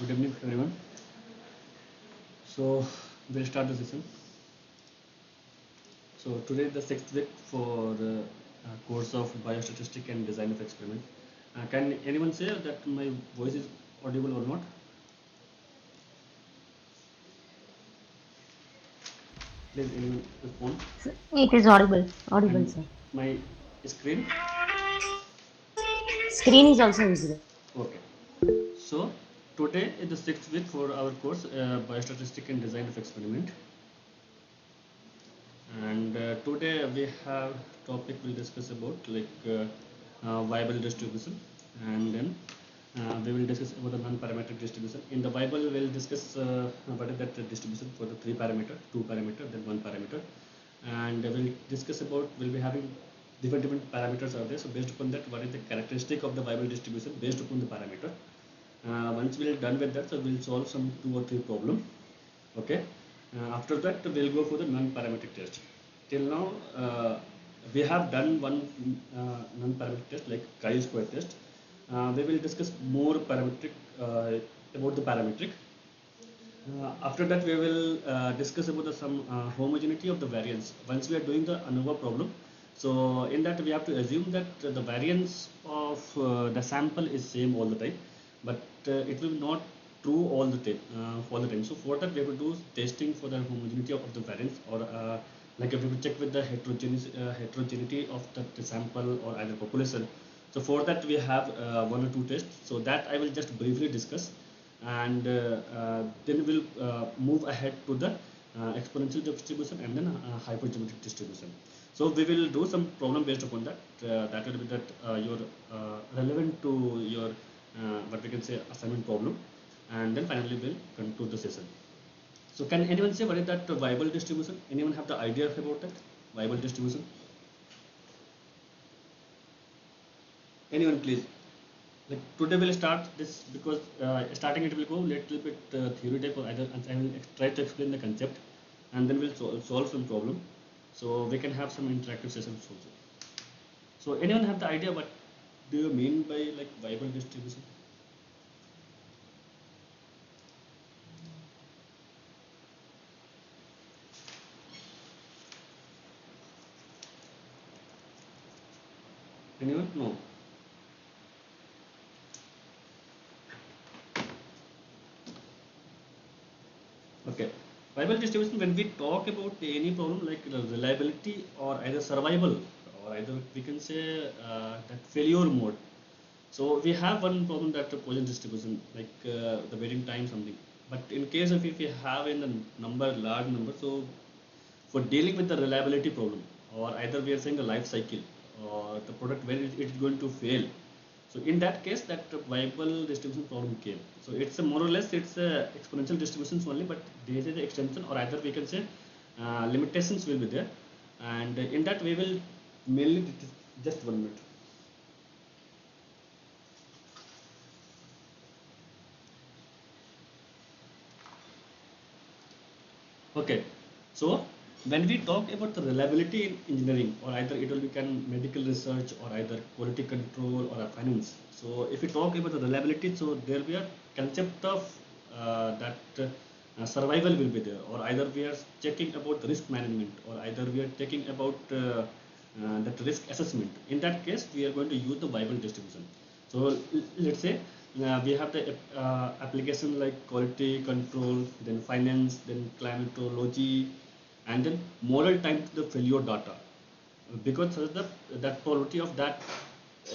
Good evening, everyone. So we'll start the session. So today is the sixth week for the course of Biostatistic and Design of Experiment. Can anyone say that my voice is audible or not? Please anyone respond. It is audible. Audible, And sir. my screen. Screen is also visible. Okay. So today is the sixth week for our course Biostatistic and Design of Experiment. And today we have topic we'll discuss about viable distribution, and then we will discuss about the non-parametric distribution. In the Bible we'll discuss what is that distribution for the 3 parameter, 2 parameter, then 1 parameter, and we'll discuss about we'll be having different parameters are there. So based upon that, what is the characteristic of the viable distribution based upon the parameter. Once we're done with that, so we'll solve some 2 or 3 problem. Okay. After that we'll go for the non-parametric test. Till now we have done one non-parametric test like chi-square test. We will discuss more parametric about the parametric. After that we will discuss about the some homogeneity of the variance once we are doing the ANOVA problem. So in that we have to assume that the variance of the sample is same all the time, but it will not true all the time. So for that we have to do testing for the homogeneity of the variance, or like we will check with the heterogeneity of the sample or either population. So for that we have 1 or 2 tests. So that I will just briefly discuss, and then we'll move ahead to the exponential distribution and then hypergeometric distribution. So we will do some problem based upon that. That will be that your relevant to your what we can say assignment problem, and then finally we'll conclude the session. So can anyone say what is that viable distribution? Anyone have the idea about that viable distribution? Anyone, please. Like today we'll start this because starting it will go little bit theoretical. Either I will try to explain the concept, and then we'll solve some problem. So we can have some interactive sessions also. So anyone have the idea what do you mean by like viable distribution? Anyone? No. Okay. Viable distribution, when we talk about any problem like reliability or either survival, or either we can say that failure mode. So we have one problem that the Poisson distribution, like the waiting time something. But in case of if we have in the number large number, so for dealing with the reliability problem, or either we are saying the life cycle or the product where it is going to fail. So in that case, that viable distribution problem came. So it's a more or less it's a exponential distributions only, but there is the extension, or either we can say limitations will be there, and in that we will mainly just 1 minute. Okay, so when we talk about the reliability in engineering, or either it will become medical research, or either quality control, or a finance. So if we talk about the reliability, so there will be a concept of that survival will be there, or either we are checking about the risk management, or either we are checking about that risk assessment. In that case, we are going to use the viable distribution. So let's say we have the application like quality control, then finance, then climatology, and then model time to the failure data. Because that probability of that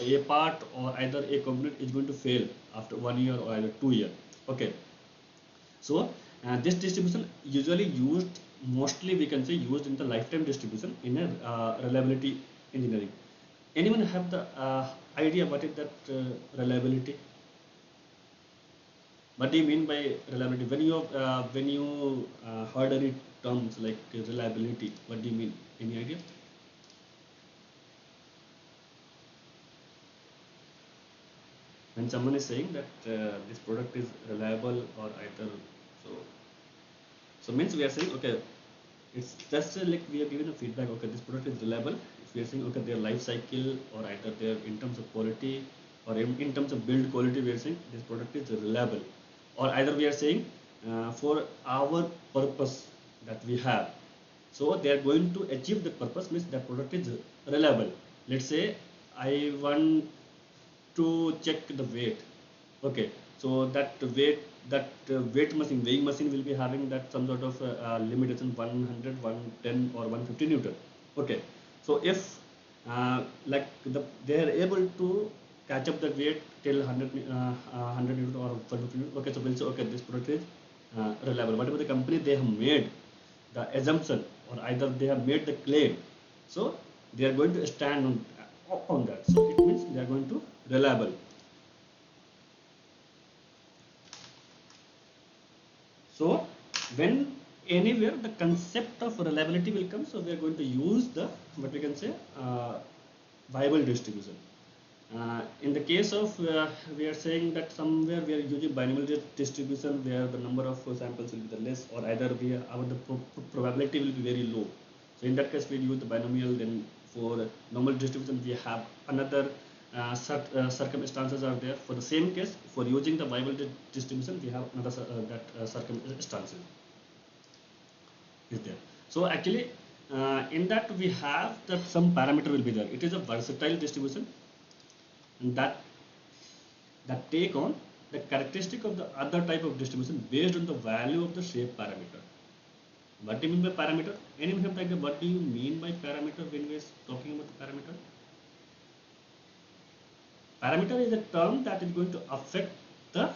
a part or either a component is going to fail after 1 year or either 2 year. Okay, so this distribution usually used, mostly we can say used in the lifetime distribution in a reliability engineering. Anyone have the idea what is that reliability? What do you mean by reliability? When you heard any terms like reliability, what do you mean? Any idea? When someone is saying that this product is reliable or either, so so means we are saying okay, it's just like we are giving a feedback. Okay, this product is reliable. If we are saying okay, their life cycle or either their in terms of quality or in terms of build quality, we are saying this product is reliable. or either we are saying for our purpose that we have. So they are going to achieve the purpose, means that product is reliable. Let's say I want to check the weight. Okay, so that weight machine, weighing machine will be having that some sort of limitation 100, 110 or 150 Newton. Okay, so if they are able to catch up the weight till 100 Newton or 150 Newton. Okay, so we'll say okay, this product is reliable. Whatever the company they have made the assumption, or either they have made the claim, so they are going to stand on that. So it means they are going to reliable. So when anywhere the concept of reliability will come, so we are going to use the what we can say viable distribution. In the case of we are saying that somewhere we are using binomial distribution where the number of samples will be the less, or either the probability will be very low. So in that case we use the binomial. Then for normal distribution we have another circumstances are there. For the same case, for using the viable distribution we have another circumstances is there. So actually in that we have that some parameter will be there. It is a versatile distribution, and that take on the characteristic of the other type of distribution based on the value of the shape parameter. What do you mean by parameter? Anyone have like what do you mean by parameter when we are talking about the parameter? Parameter is a term that is going to affect the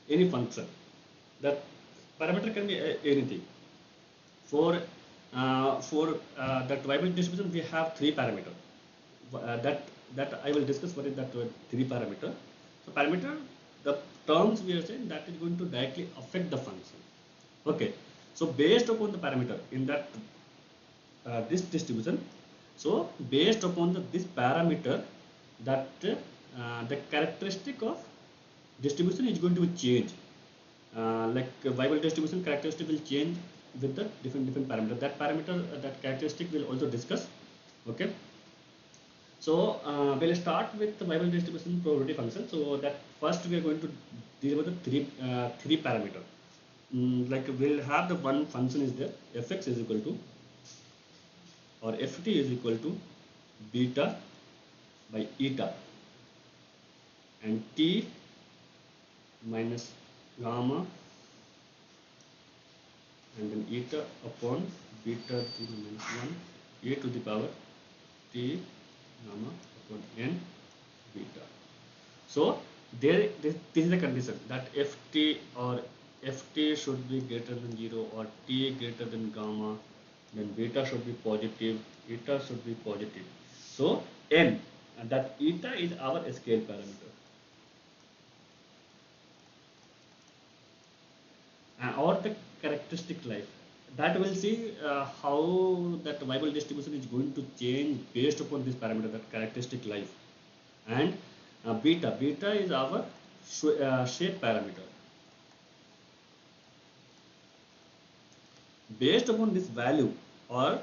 any function. That parameter can be anything. For that viable distribution we have three parameters. That I will discuss what is that three parameter. So parameter, the terms we are saying that is going to directly affect the function. Okay, so based upon the parameter in that this distribution, so based upon this parameter, that the characteristic of distribution is going to be changed. Like viable distribution characteristic will change with the different parameter. That parameter, that characteristic will also discuss. Okay. So we'll start with the viable distribution probability function. So that first we are going to deal with the three parameter. Like we'll have the one function is there, fx is equal to, or ft is equal to beta by eta, and t minus gamma, and then eta upon beta to the minus 1 a to the power t gamma upon n beta. So this is the condition that ft or ft should be greater than 0 or t greater than gamma, then beta should be positive, eta should be positive. So n, and that eta is our scale parameter. Or the characteristic life, that will see how that viable distribution is going to change based upon this parameter, that characteristic life. And beta is our shape parameter. Based upon this value, or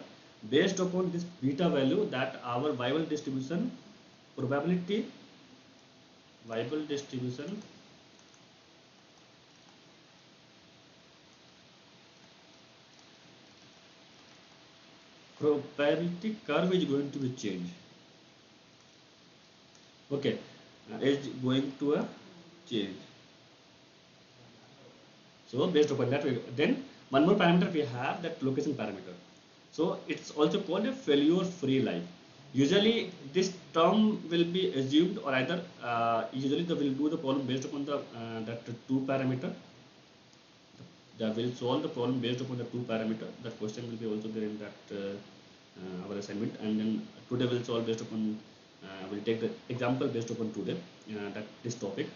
based upon this beta value, that our viable distribution probability, viable distribution probability curve is going to be changed. Okay, is going to change. So based upon that, then one more parameter we have, that location parameter. So it's also called a failure-free life. Usually this term will be assumed, or either usually they will do the problem based upon the that two parameter. They will solve the problem based upon the two parameter. That question will be also there in that our assignment, and then today we'll solve based upon we'll take the example based upon today that this topic.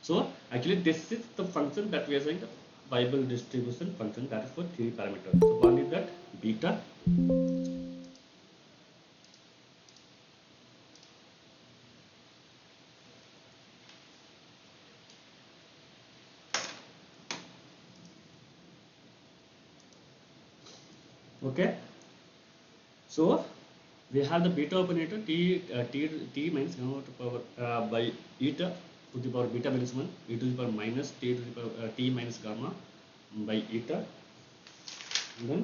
So actually this is the function that we are saying, the viable distribution function, that is for three parameters. So one is that beta, okay. So we have the beta upon eta, t minus gamma to power by eta, to the power beta minus 1 e to the power minus t to the power t minus gamma by eta, and then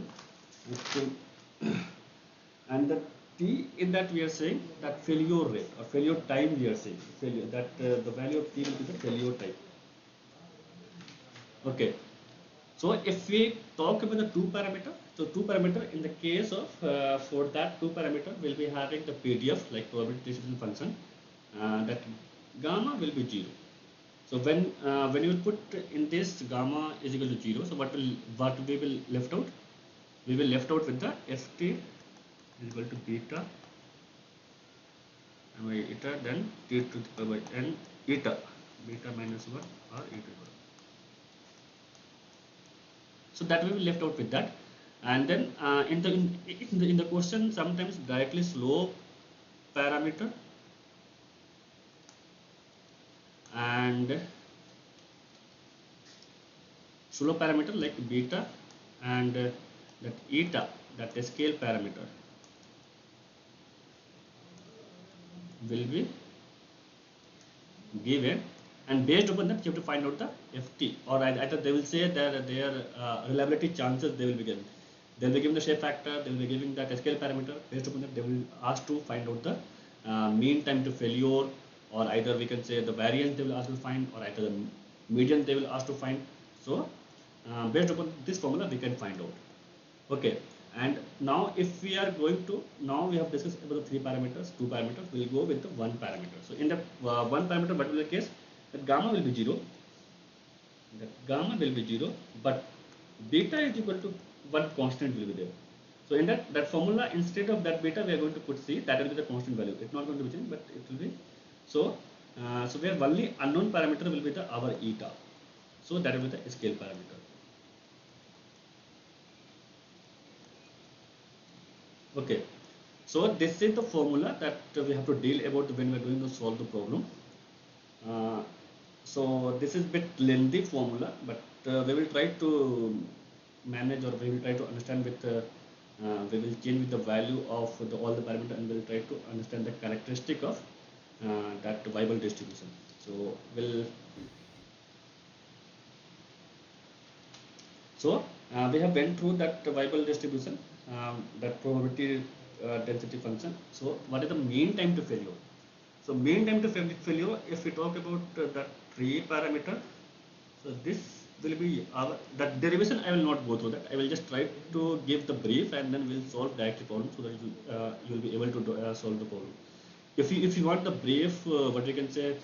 and the t in that we are saying that failure rate or failure time, we are saying failure that the value of t will be the failure time. Okay, so if we talk about the two parameter, so two parameter in the case of for that two parameter we'll be having the PDF like probability distribution function, that gamma will be 0. So when you put in this gamma is equal to 0, so what we will left out? We will left out with the ft is equal to beta and by eta, then t to the power n eta, beta minus 1 or eta. So that we will left out with that, and then in the question sometimes directly slope parameter and slope parameter like beta and that eta, that scale parameter will be given, and based upon that you have to find out the ft, or either they will say that their reliability chances they will be given. They will be given the shape factor, they will be giving the scale parameter. Based upon that they will ask to find out the mean time to failure, or either we can say the variance they will ask to find, or either the median they will ask to find. So based upon this formula we can find out. Okay, and now if we are going to, now we have discussed about the three parameters, two parameters, we will go with the one parameter. So in the one parameter particular case, that gamma will be 0, but beta is equal to one constant will be there. So in that formula, instead of that beta we are going to put c, that will be the constant value. It's not going to be changed, but it will be so. So where only unknown parameter will be the our eta, so that will be the scale parameter. Okay, so this is the formula that we have to deal about when we are doing to solve the problem. So this is a bit lengthy formula, but we will try to manage, or we will try to understand with we will change with the value of all the parameters, and we will try to understand the characteristic of that Weibull distribution. So we have went through that Weibull distribution, that probability density function. So what is the mean time to failure? So mean time to failure, if we talk about that three parameter, so this will be our, that derivation I will not go through that. I will just try to give the brief, and then we'll solve directly problem, so that you will be able to solve the problem. If you want the brief, what you can say,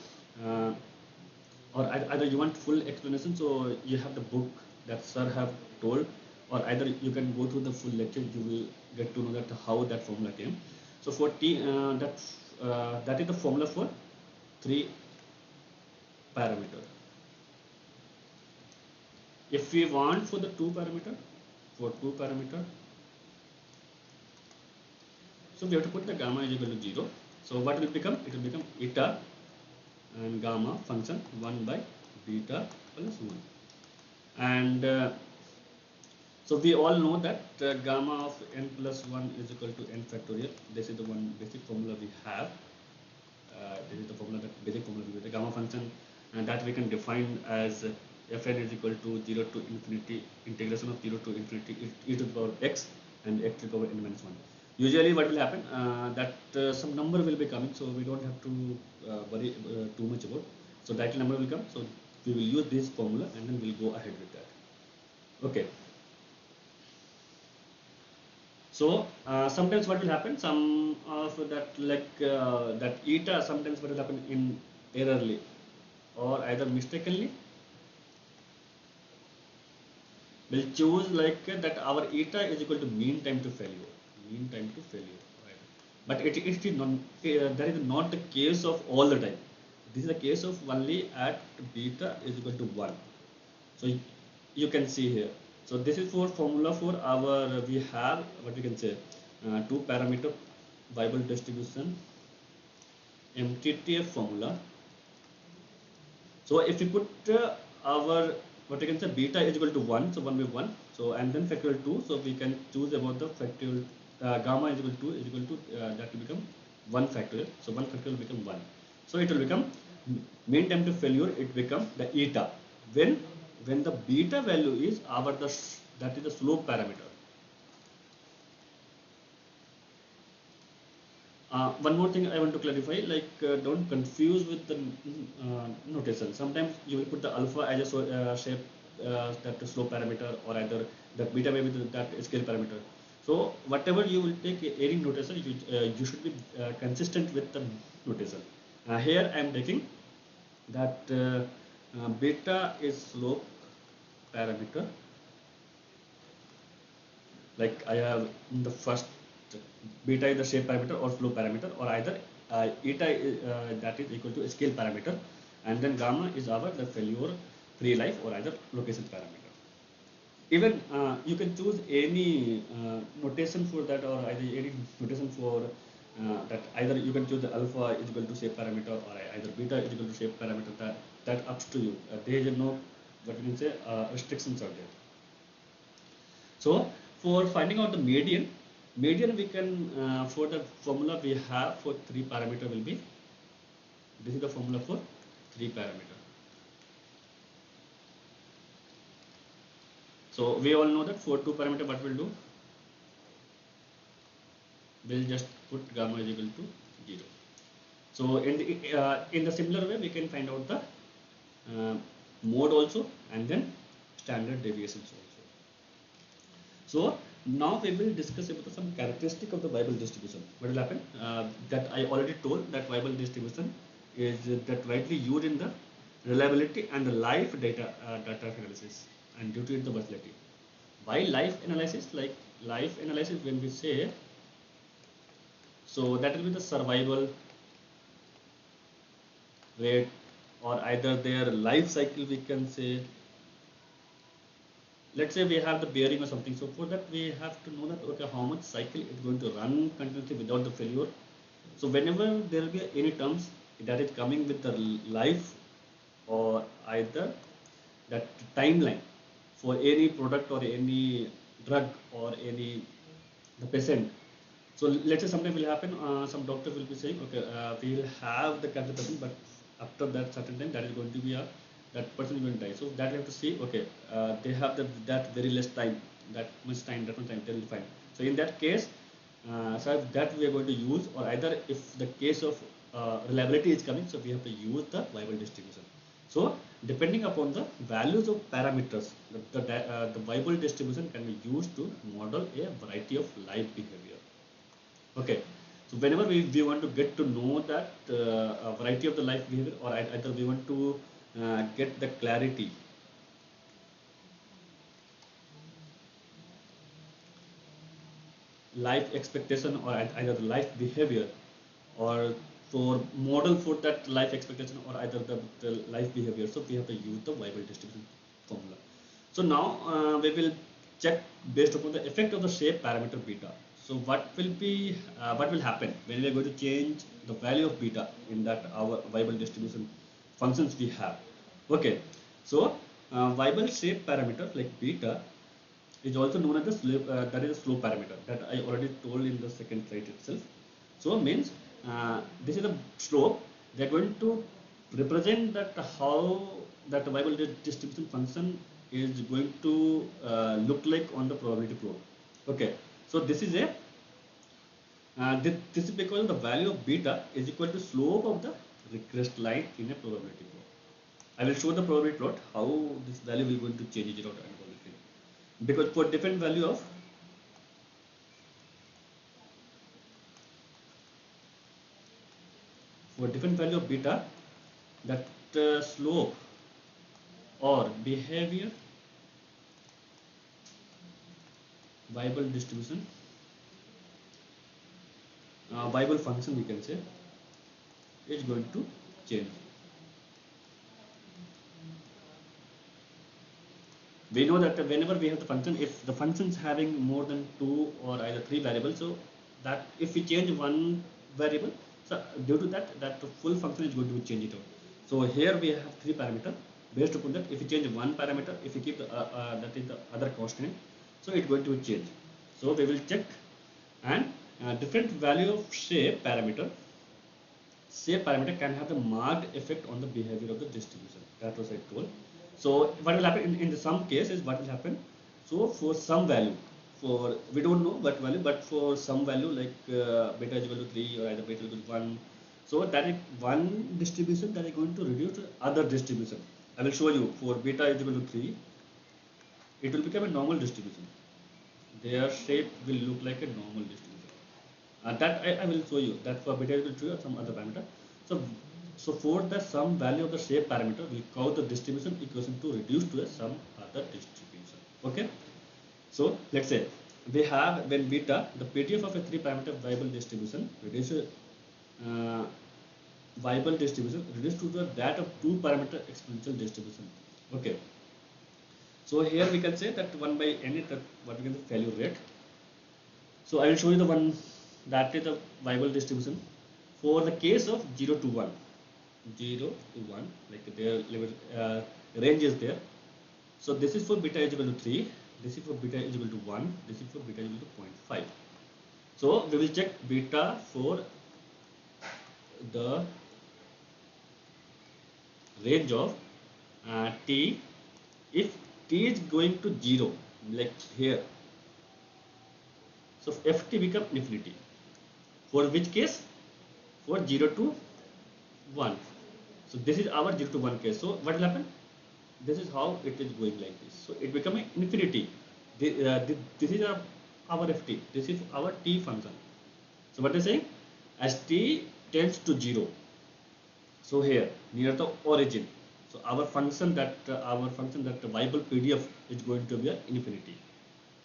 or either you want full explanation, so you have the book that sir have told, or either you can go through the full lecture, you will get to know that how that formula came. So for t that is the formula for three parameter. If we want for the two parameter, so we have to put the gamma is equal to 0. So what will become? It will become eta and gamma function 1 by beta plus 1. And so we all know that gamma of n plus 1 is equal to n factorial. This is the one basic formula we have. This is the formula, that basic formula with the gamma function, and that we can define as fn is equal to 0 to infinity integration of 0 to infinity e to the power x and x to the power n minus 1. Usually what will happen, that some number will be coming, so we don't have to worry too much about. So that number will come, so we will use this formula, and then we'll go ahead with that. Okay. So sometimes what will happen, some of that like that eta, sometimes what will happen in errorly or either mistakenly, will choose like that our eta is equal to mean time to failure, right? But it is not, that is not the case of all the time. This is the case of only at beta is equal to 1. So you can see here. So this is for formula for our, we have what we can say, two parameter Weibull distribution MTTF formula. So if we put our, what we can say, beta is equal to 1, so 1 by 1, so and then factorial 2, so we can choose about the factorial gamma is equal to that will become 1 factorial, so 1 factorial will become 1. So it will become mean time to failure, it becomes the eta. When the beta value is our that is the slope parameter. One more thing I want to clarify, don't confuse with the notation. Sometimes you will put the alpha as a shape, that slope parameter, or either the beta may be that scale parameter. So whatever you will take any notation, you should be consistent with the notation. Here I am taking that beta is slope parameter. Like I have in the first, beta is the shape parameter or slope parameter, or either eta is, that is equal to scale parameter, and then gamma is our the failure free life or either location parameter. Even you can choose any notation for that, or either any notation for that. Either you can choose the alpha is equal to shape parameter, or either beta is equal to shape parameter. That up to you. There is no, what you can say, restrictions are there. So for finding out the median we can, for the formula we have for 3 parameter will be, this is the formula for 3 parameter. So we all know that for 2 parameter what we'll do, we'll just put gamma is equal to 0. So in the similar way we can find out the mode also, and then standard deviations also. So now we will discuss about some characteristic of the Weibull distribution. What will happen? That I already told that Weibull distribution is that widely used in the reliability and the life data analysis, and due to it the versatility. Why life analysis? Like life analysis, when we say, so that will be the survival rate, or either their life cycle we can say. Let's say we have the bearing or something, so for that we have to know that, okay, how much cycle it's going to run continuously without the failure. So whenever there will be any terms that is coming with the life, or either that timeline for any product or any drug or any the patient. So let's say something will happen, some doctor will be saying, okay, we will have the cancer patient, but after that certain time that is going to be that person is going to die. So that you have to see, okay, they have that very less time, that much time they will find. So in that case, so that we are going to use, or either if the case of reliability is coming, so we have to use the Weibull distribution. So depending upon the values of parameters, the Weibull distribution can be used to model a variety of life behavior. Okay, so whenever we want to get to know that a variety of the life behavior, or either we want to get the clarity life expectation, or either the life behavior, or for model for that life expectation, or either the life behavior, so we have to use the Weibull distribution formula. So now we will check based upon the effect of the shape parameter beta. So what will happen when we are going to change the value of beta in that our Weibull distribution functions we have. Okay, so Weibull shape parameter like beta is also known as the slope, that is a slope parameter that I already told in the second slide itself. So means this is a slope. They are going to represent that how that Weibull distribution function is going to look like on the probability plot. Okay, so this is a this is because the value of beta is equal to slope of the regressed line in a probability plot. I will show the probability plot how this value will going to change it out and everything. Because for different value of beta, that slope or behavior Weibull distribution, Weibull function we can say, is going to change. We know that whenever we have the function, if the function is having more than 2 or either 3 variables, so that if we change one variable, so due to that full function is going to change it out. So here we have 3 parameters. Based upon that, if we change one parameter, if we keep the that is the other constant, so it's going to change. So we will check, and different value of shape parameter shape parameter can have the marked effect on the behavior of the distribution. That was I told. So what will happen in some cases? What will happen? So for some value, for we don't know what value, but for some value like beta is equal to 3 or either beta is equal to 1. So that is one distribution that is going to reduce to other distribution. I will show you. For beta is equal to 3, it will become a normal distribution. Their shape will look like a normal distribution. That I will show you that for beta is equal to 2 or some other parameter. So for the some value of the shape parameter, we call the distribution equation to reduce to a some other distribution. Okay. So let's say we have when beta, the PDF of a 3-parameter viable distribution reduces viable distribution reduced to that of 2-parameter exponential distribution. Okay. So here we can say that 1 by n is the what we can say failure rate. So I will show you the one that is the viable distribution for the case of 0 to 1. 0 to 1, like their level range is there. So this is for beta is equal to 3, this is for beta is equal to 1, this is for beta is equal to 0.5. So we will check beta for the range of t. If t is going to 0, like here, so ft become infinity. For which case? For 0 to 1. So this is our 0 to 1 case. So what will happen? This is how it is going like this. So it become an infinity. This is our ft. This is our t function. So what is saying? As t tends to 0. So here near the origin. So our function that the viable PDF is going to be an infinity.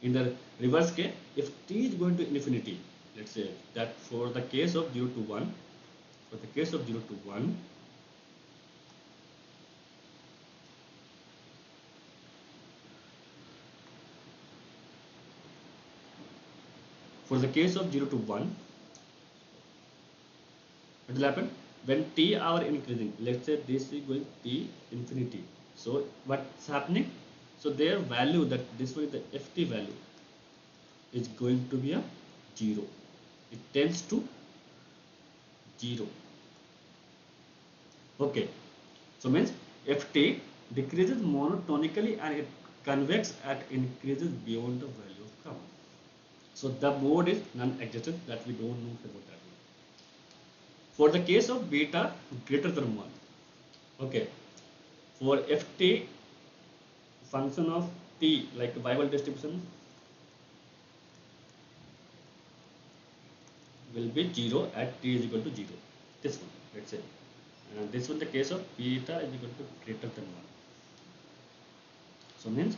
In the reverse case, if t is going to infinity, let's say that for the case of 0 to 1, for the case of 0 to 1, for the case of 0 to 1, what will happen? When t are increasing, let's say this is going t infinity. So what's happening? So their value, that this one is the ft value, is going to be a 0. It tends to 0. Okay. So means ft decreases monotonically and it convex at increases beyond the value of gamma. So the mode is non-existent, that we don't know about that one. For the case of beta greater than 1, okay, for ft function of t, like viable distribution, will be 0 at t is equal to 0. This one, let's say. And this one, the case of beta is equal to greater than 1. So means,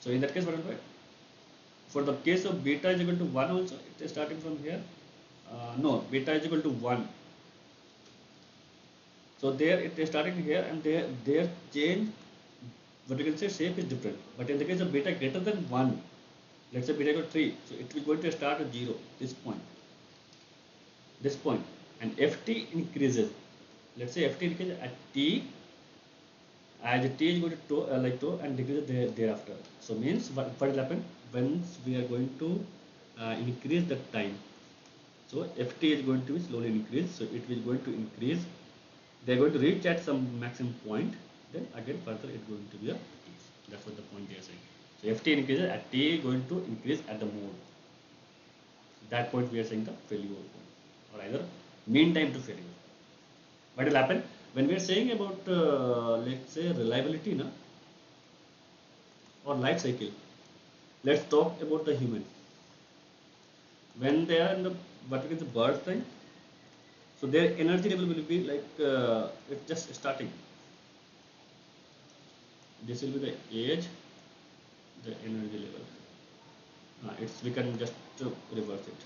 so in that case, what will be? For the case of beta is equal to 1 also, it is starting from here. No, beta is equal to 1. So there it is starting here, and their change, what you can say, shape is different. But in the case of beta greater than 1, let's say beta equal to 3, so it will going to start at 0, this point, and ft increases. Let's say ft increases at t, as t is going to tau and decreases thereafter. So means what will happen once we are going to increase the time. So ft is going to be slowly increased. So it is going to increase. They are going to reach at some maximum point. Then again further it is going to be a decrease. That's what the point they are saying. So ft increases at t is going to increase at the mode. That point we are saying the failure point, or either mean time to failure. What will happen when we are saying about let's say reliability, na, or life cycle? Let's talk about the human. When they are in the what we call the birth time, so their energy level will be like it's just starting. This will be the age, the energy level. It's we can just reverse it.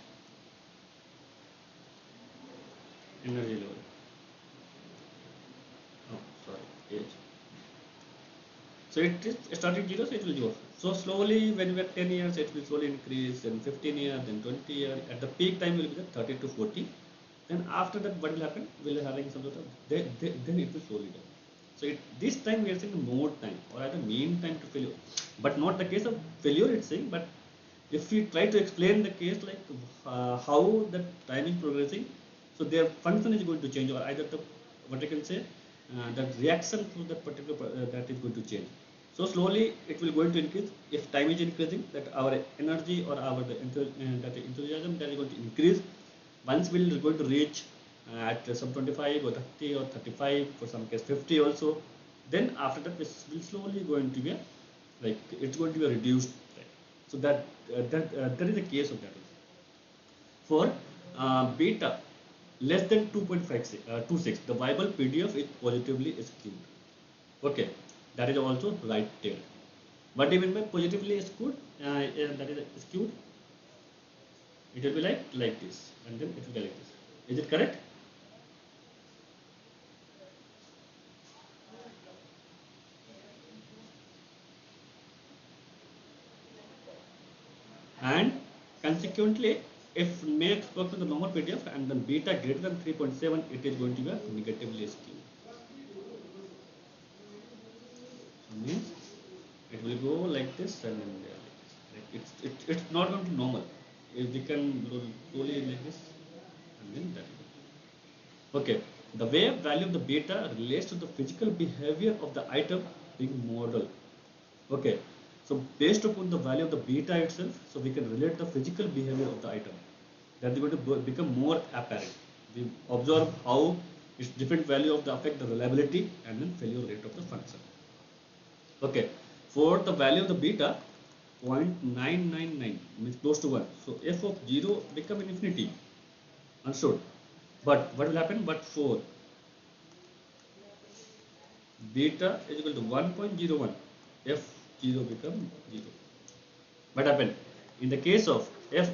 Energy level. Oh, sorry, age. So it is starting 0, so it will go. So slowly, when we are 10 years, it will slowly increase, then 15 years, then 20 years. At the peak time will be the 30 to 40. Then after that, what will happen? We will having some sort of then it will slowly down. So this time we are saying more time, or either mean time to failure, but not the case of failure. It's saying, but if we try to explain the case like how the time is progressing, So their function is going to change, or either the what I can say that reaction to that particular that is going to change. So slowly it will going to increase. If time is increasing, that our energy or our that enthusiasm that is going to increase. Once we are going to reach at some 25 or 30 or 35, for some case 50 also, then after that we will slowly going to be like it's going to be reduced. Right? So that is the case of that. For beta less than 2.56, the viable PDF is positively skewed. Okay, that is also right tail. What do you mean by positively skewed? That is skewed. It will be like this, and then it will be like this. Is it correct? And consequently, if max works on the normal PDF and then beta greater than 3.7, it is going to be negatively skewed. So means it will go like this and then there like this. Like it's not going to normal. If we can slowly like this and then that. Okay, the way value of the beta relates to the physical behavior of the item being modeled. Okay, so based upon the value of the beta itself, so we can relate the physical behavior of the item. That is going to become more apparent. We observe how its different value of the affect the reliability and then failure rate of the function. Okay, for the value of the beta, 0.999 means close to 1. So f of 0 become an infinity. Understood? But what will happen? But for beta is equal to 1.01, f0 become 0. What happened? In the case of f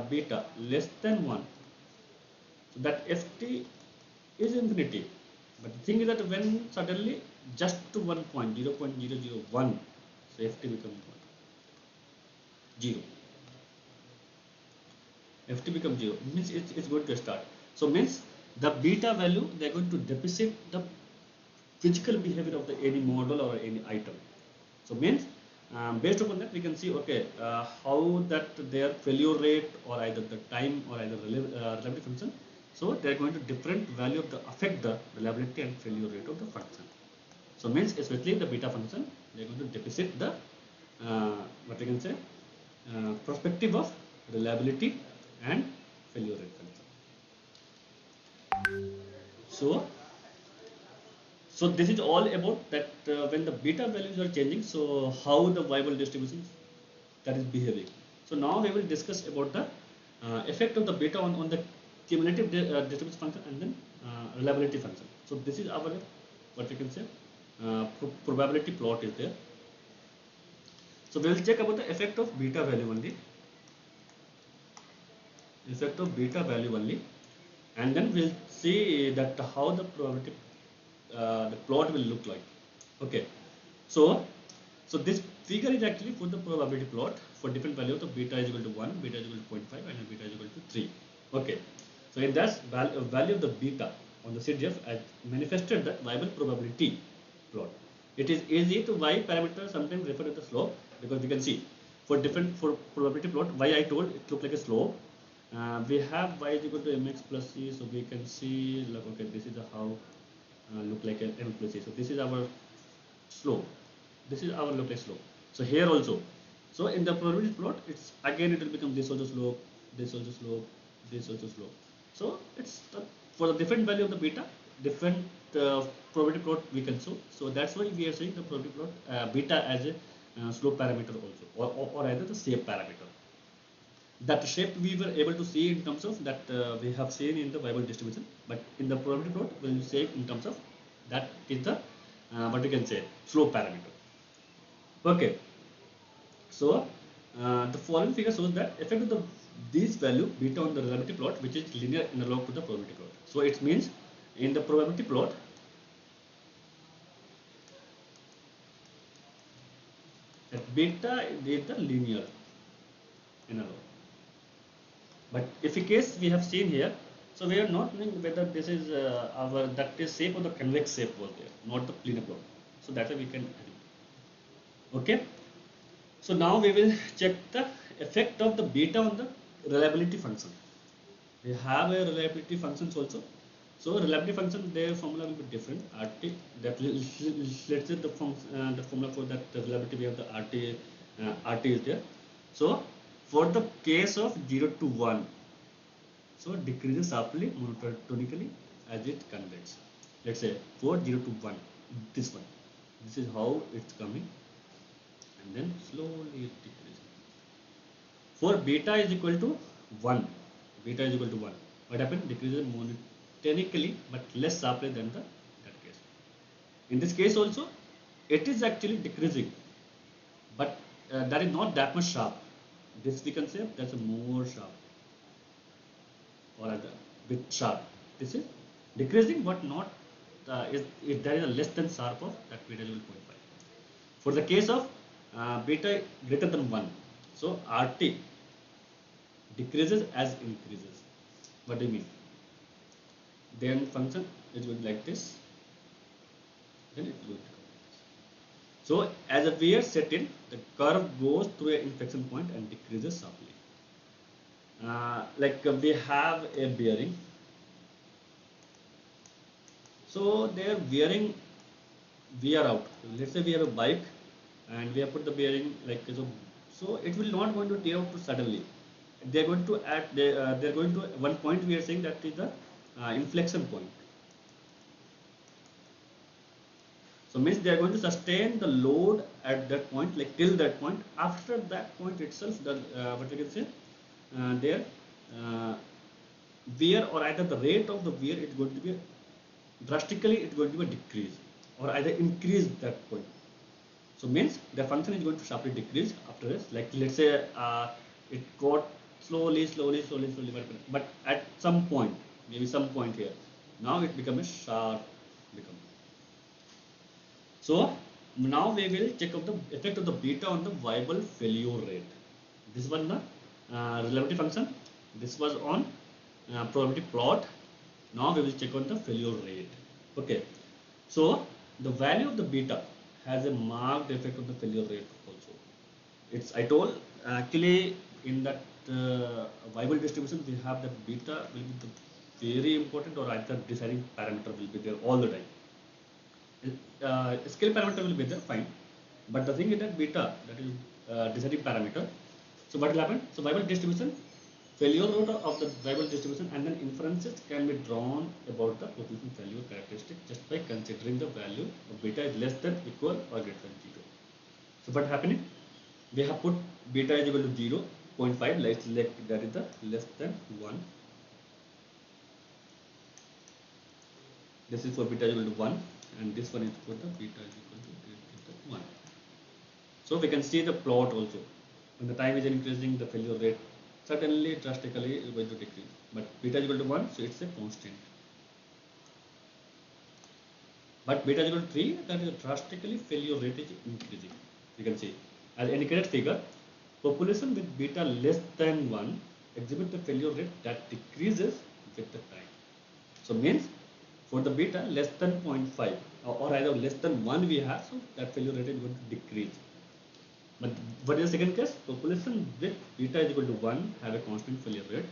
beta less than 1, so that ft is infinity. But the thing is that when suddenly just to 1 point, 0.001, so ft becomes 0. ft becomes 0 means it's going to start. So means the beta value they are going to depict the physical behavior of the any model or any item. So means based upon that we can see okay how that their failure rate or either the time or either reliability function. So they are going to different value of the affect the reliability and failure rate of the function. So means especially the beta function they are going to depict the what we can say perspective of reliability and failure rate function. So this is all about that when the beta values are changing, so how the viable distribution that is behaving. So now we will discuss about the effect of the beta on the cumulative distribution function and then reliability function. So this is our what we can say probability plot is there. So we will check about the effect of beta value only. Effect of beta value only, and then we'll see that how the probability the plot will look like. Okay, so this figure is actually for the probability plot for different value of the beta is equal to 1, beta is equal to 0.5 and beta is equal to 3. Okay, so in that value of the beta on the CDF as manifested the viable probability plot. It is easy to y parameter sometimes refer to the slope because we can see for different for probability plot y I told it look like a slope. We have y is equal to mx plus c, so we can see like okay this is how look like a m plus c. So this is our slope. This is our local slope. So here also. So in the probability plot, it's again it will become this also slope, this also slope, this also slope. So it's for the different value of the beta, different probability plot we can show. So that's why we are saying the probability plot beta as a slope parameter also, or either the shape parameter. That shape we were able to see in terms of that we have seen in the viable distribution, but in the probability plot we will say in terms of that is the what we can say slope parameter. Okay, so the following figure shows that effect of this value beta on the reliability plot, which is linear analog to the probability plot. So it means in the probability plot, that beta is the linear analog. But if in case we have seen here, so we are not knowing whether this is our that is shape or the convex shape was there, not the planar plot. So that's why we can. Okay. So now we will check the effect of the beta on the reliability function. we have a reliability functions also. So reliability function, their formula will be different. RT, that let's say the formula for that reliability, we have the RT is there. So for the case of 0 to 1, so it decreases sharply monotonically as it converges. Let's say for 0 to 1, this one. This is how it's coming, and then slowly it decreases. For beta is equal to 1, beta is equal to 1. What happens? Decreases monotonically but less sharply than that case. In this case also, it is actually decreasing, but that is not that much sharp. This we can say that's a more sharp, or a bit sharp. This is decreasing, but not there is a less than sharp of that beta level 0.5. For the case of beta greater than 1, so RT decreases as increases. What do you mean? Then function is going like this, then it will become like this. So as a wear set in, the curve goes through an inflection point and decreases sharply. Like we have a bearing, so their bearing wear out. Let's say we have a bike and we have put the bearing like so it will not going to tear out suddenly. They're going to they're going to one point, we are saying that is the inflection point. So means they are going to sustain the load at that point, like till that point. After that point itself, the what we can say, their wear, or either the rate of the wear is going to be drastically, it's going to be decrease, or either increase that point. So means the function is going to sharply decrease after this. Like let's say it got slowly, but at some point, maybe some point here, now it becomes a sharp become. So now we will check out the effect of the beta on the viable failure rate. This was the reliability function. This was on probability plot. Now we will check on the failure rate. Okay. So the value of the beta has a marked effect on the failure rate also. It's, I told actually in that viable distribution we have that beta will be the very important, or either deciding parameter will be there all the time. Scale parameter will be there, fine, but the thing is that beta, that is deciding parameter. So what will happen? So viable distribution, failure rate of the viable distribution, and then inferences can be drawn about the population failure characteristic just by considering the value of beta is less than, equal, or greater than 0. So what happening? We have put beta is equal to 0, 0.5, let's select that is the less than 1. This is for beta is equal to 1, and this one is for the beta is equal to greater than 1. So we can see the plot also. When the time is increasing, the failure rate certainly drastically is going to decrease. But beta is equal to 1, so it's a constant. But beta is equal to 3, that is drastically failure rate is increasing. You can see, as indicated figure, population with beta less than 1 exhibit the failure rate that decreases with the time. So means for the beta less than 0.5, or either less than 1 we have, so that failure rate is going to decrease. But what is the second case? Population with beta is equal to 1 have a constant failure rate.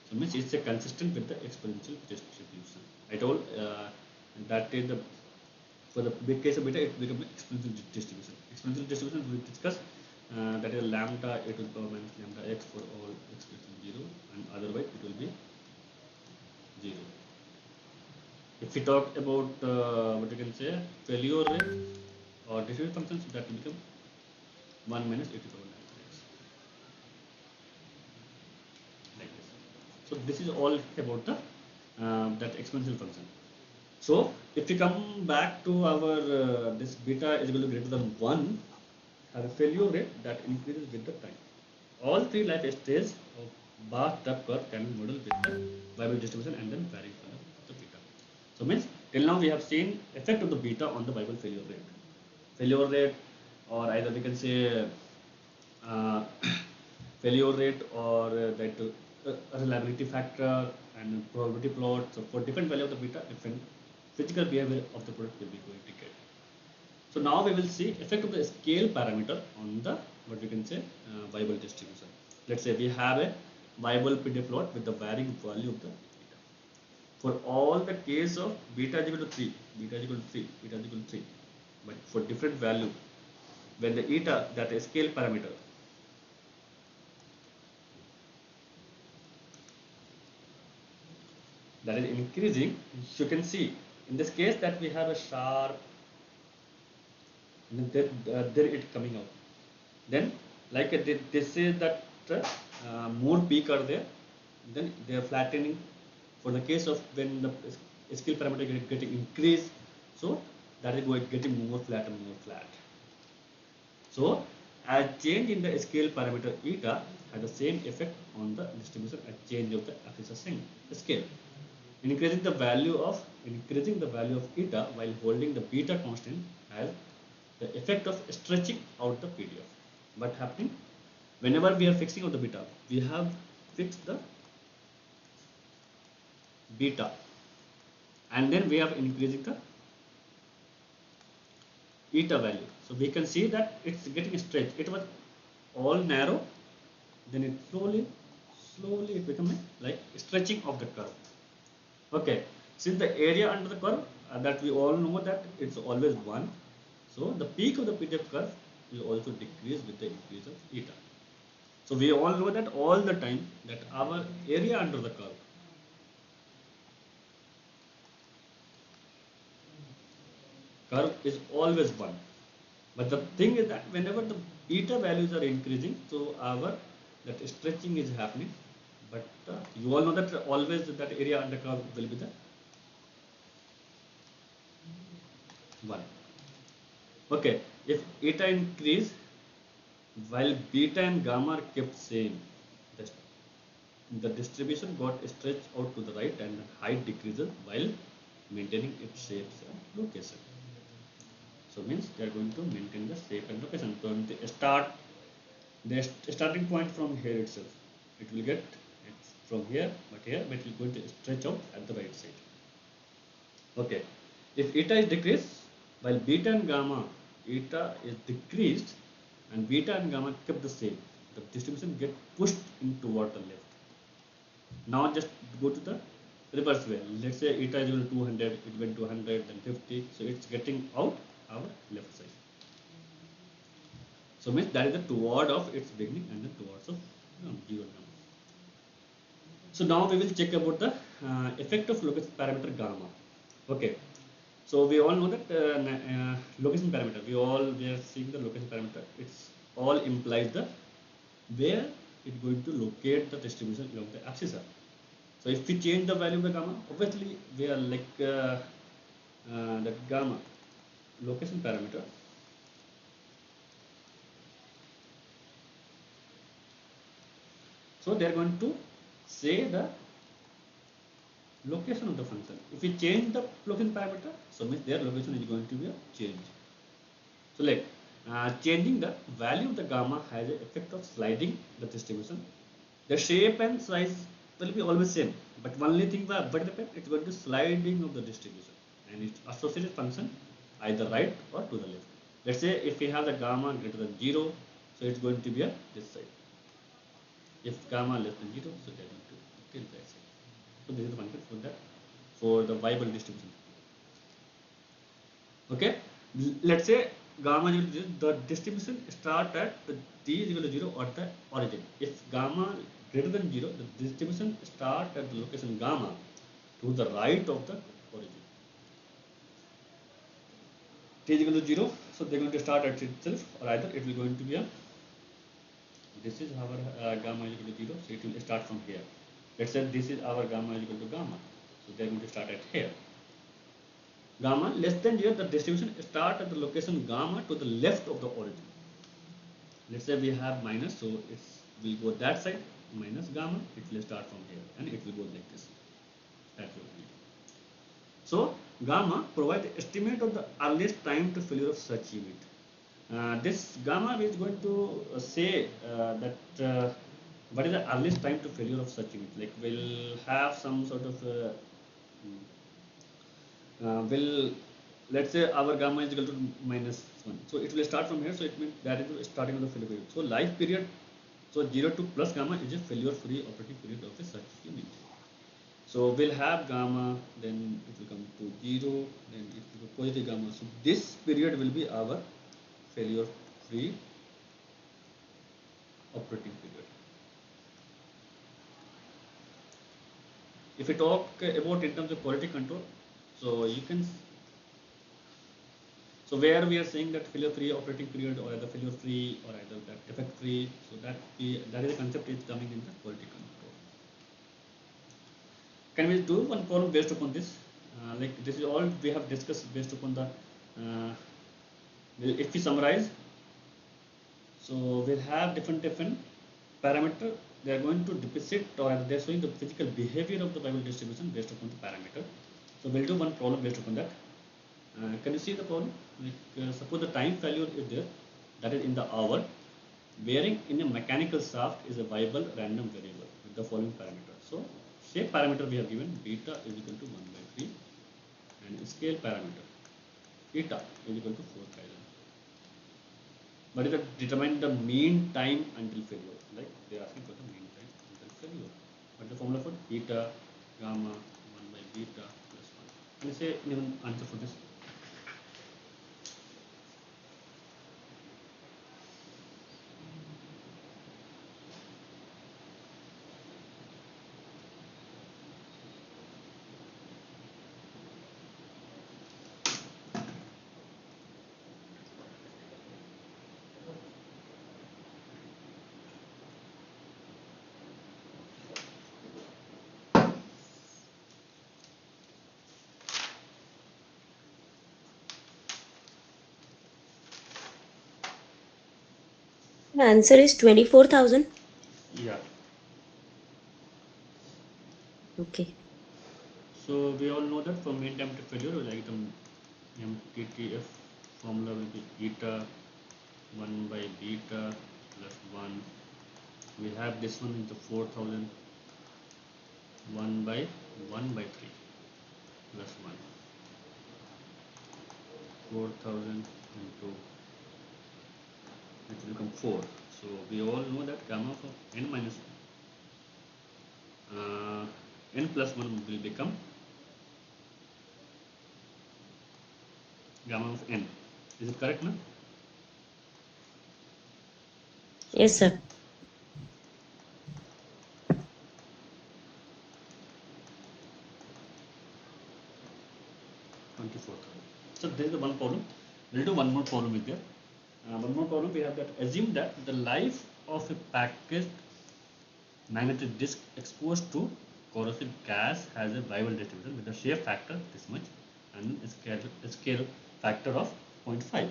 So means it's a consistent with the exponential distribution. I told that is the, for the big case of beta it becomes exponential distribution. Exponential distribution we will discuss, that is lambda a to the power minus lambda x for all x greater than 0, and otherwise it will be 0. If we talk about what you can say, failure rate or distribution functions, that will become 1 minus e to the power x, like this. So this is all about the that exponential function. So if we come back to our this beta is equal to greater than 1, have a failure rate that increases with the time. All three life stages of bathtub curve can be modeled with the viable distribution and then varying from the beta. So means till now we have seen effect of the beta on the viable failure rate. Failure rate, or either we can say failure rate, or that reliability factor and probability plot. So for different value of the beta, different physical behavior of the product will be going to get. So now we will see effect of the scale parameter on the what we can say viable distribution. Let's say we have a viable PDF plot with the varying value of the eta. For all the case of beta is equal to 3, beta is equal to 3, beta is equal to 3, but for different value, when the eta, that is scale parameter, that is increasing, you can see in this case that we have a sharp, there it coming out. Then like this is that more peak are there, then they are flattening. For the case of when the skill parameter getting increased, so that is going getting more flat and more flat. So as change in the scale parameter eta has the same effect on the distribution as change of the axis scale. Increasing the value of eta while holding the beta constant has the effect of stretching out the PDF. What happening? Whenever we are fixing out the beta, we have fixed the beta, and then we have increasing the eta value. So we can see that it's getting stretched. It was all narrow, then it slowly it becoming like stretching of the curve. Okay, since the area under the curve that we all know that it's always 1, so the peak of the PDF curve will also decrease with the increase of eta. So we all know that all the time that our area under the curve is always 1. But the thing is that whenever the eta values are increasing, so our that stretching is happening. But you all know that always that area under curve will be the 1. Okay, if eta increase while beta and gamma are kept same, the distribution got stretched out to the right and height decreases while maintaining its shapes and location. So means they are going to maintain the shape and location. So the starting point from here itself, it will get from here, but it will going to stretch out at the right side. Okay, if eta is decreased while beta and gamma, eta is decreased and beta and gamma kept the same, the distribution get pushed in toward the left. Now just go to the reverse way. Let's say eta is equal to 200, it went to 100, then 50, so it's getting out our left side. So means that is the toward of its beginning and then towards of 0 now. So now we will check about the effect of location parameter gamma. Okay, so we all know that location parameter, we are seeing the location parameter, it's all implies the where it's going to locate the distribution along the axis. So if we change the value of the gamma, obviously we are like that gamma location parameter. So they are going to say the location of the function. If we change the location parameter, so means their location is going to be a change. So like changing the value of the gamma has an effect of sliding the distribution. The shape and size will be always same, but only thing but it's going to sliding of the distribution and its associated function either right or to the left. Let's say if we have the gamma greater than 0, so it's going to be a this side. If gamma less than 0, so they're going to tilt that side. So this is the function for that, for the viable distribution. Okay, let's say gamma is equal to 0, the distribution start at the t is equal to 0 or the origin. If gamma greater than 0, the distribution start at the location gamma to the right of the origin. T is equal to 0, so they're going to start at itself, or either it will going to be a, this is our gamma is equal to 0, so it will start from here. Let's say this is our gamma is equal to gamma, so they're going to start at here. Gamma less than 0, the distribution start at the location gamma to the left of the origin. Let's say we have minus, so it will go that side, minus gamma, it will start from here and it will go like this. That will be. So gamma provides the estimate of the earliest time to failure of such unit. This gamma is going to say that what is the earliest time to failure of such unit. Like we'll have some sort of let's say our gamma is equal to -1, so it will start from here, so it means that is the starting of the failure period. So life period So 0 to plus gamma is a failure-free operating period of a such unit. So we'll have gamma, then it will come to 0, then it will be positive gamma. So this period will be our failure-free operating period. If we talk about in terms of quality control, so you can, so where we are saying that failure-free operating period or either failure-free or either that defect-free, so that is a concept is coming in the quality control. Can we do one problem based upon this? Like this is all we have discussed based upon the, if we summarize, so we'll have different parameter. They are going to depict or they are showing the physical behavior of the Bible distribution based upon the parameter. So we'll do one problem based upon that. Can you see the problem? Like, suppose the time failure is there, that is in the hour. Bearing in a mechanical shaft is a viable random variable with the following parameter. So shape parameter we have given beta is equal to 1 by 3 and scale parameter eta is equal to 4,000. But it determine the mean time until failure. Like they are asking for the mean time until failure. But the formula for eta gamma 1 by beta plus 1. Can you say even answer for this? The answer is 24,000. Yeah. Okay. So we all know that for mean time to failure, like the MTTF formula will be eta 1 by beta plus 1. We have this one into 4,000 1 by 1 by 3 plus 1. 4,000 into it will become 4. So we all know that gamma of n minus n plus 1 will become gamma of n. Is it correct now? Yes, sir. So this is the one problem. We'll do one more problem with there. One more problem we have that assume that the life of a packaged magnetic disk exposed to corrosive gas has a viable distribution with a shear factor this much and a scale factor of 0.5.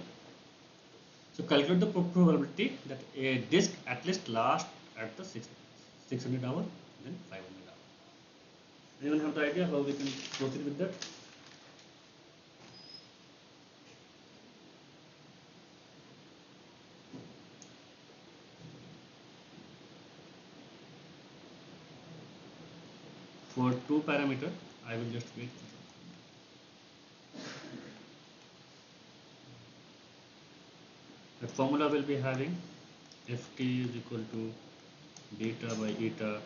So calculate the probability that a disk at least lasts at the 600 hour, then 500 hour. Anyone have the idea how we can proceed with that? For two parameter, I will just wait. The formula will be having ft is equal to beta by eta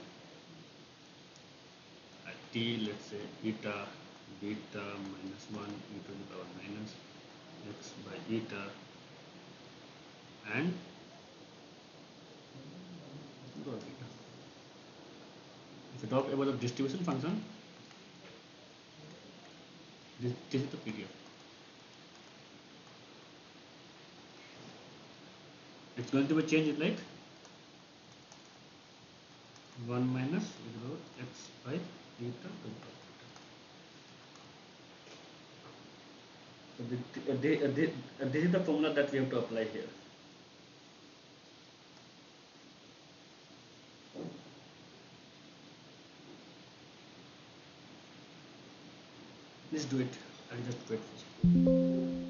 at t, let's say eta beta minus 1 e to the power minus x by eta and beta. If you talk about the distribution function, this is the PDF. It's going to be changed like 1 minus x by eta to the power beta. So this is the formula that we have to apply here. Please do it. I'll just wait for some.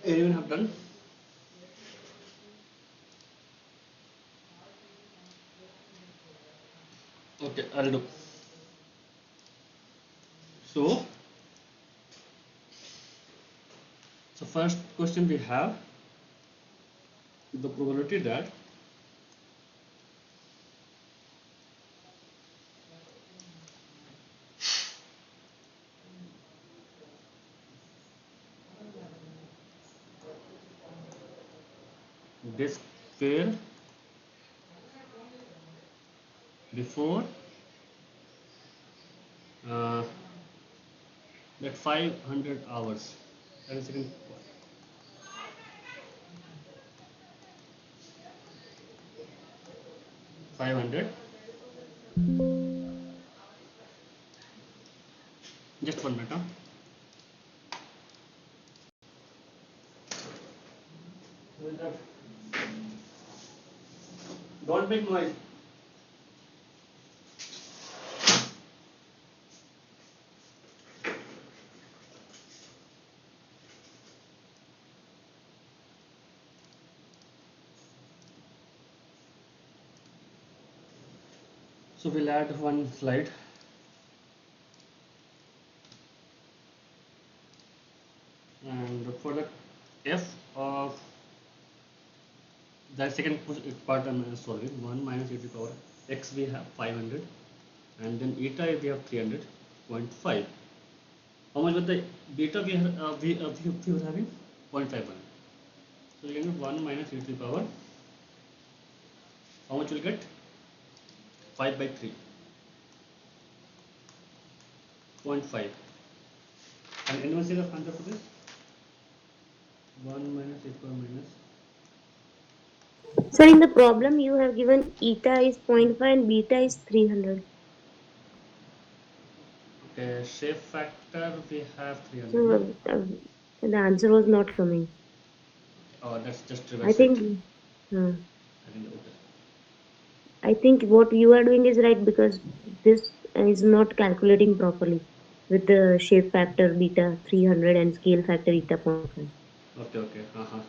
Anyone have done? Okay, I'll do. So, first question we have the probability that this fail before uh, that 500 hours. That is second point. 500. Just 1 minute. Huh? Don't make noise. So we'll add one slide. And for the f of that second part I'm solving 1 minus e to the power x we have 500 and then eta we have 300.5. How much was the beta we were having 0.51. So we get 1 minus e to the power. How much will get 5 by 3 0.5. And anyone see the answer for this? 1 minus e to the power minus. Sir, in the problem you have given eta is 0.5 and beta is 300. Okay, shape factor we have 300. So No? the answer was not coming. Oh, that's just I reverse think it. I think okay. I think what you are doing is right because this is not calculating properly with the shape factor beta 300 and scale factor eta 0.5. Okay, okay. Uh-huh.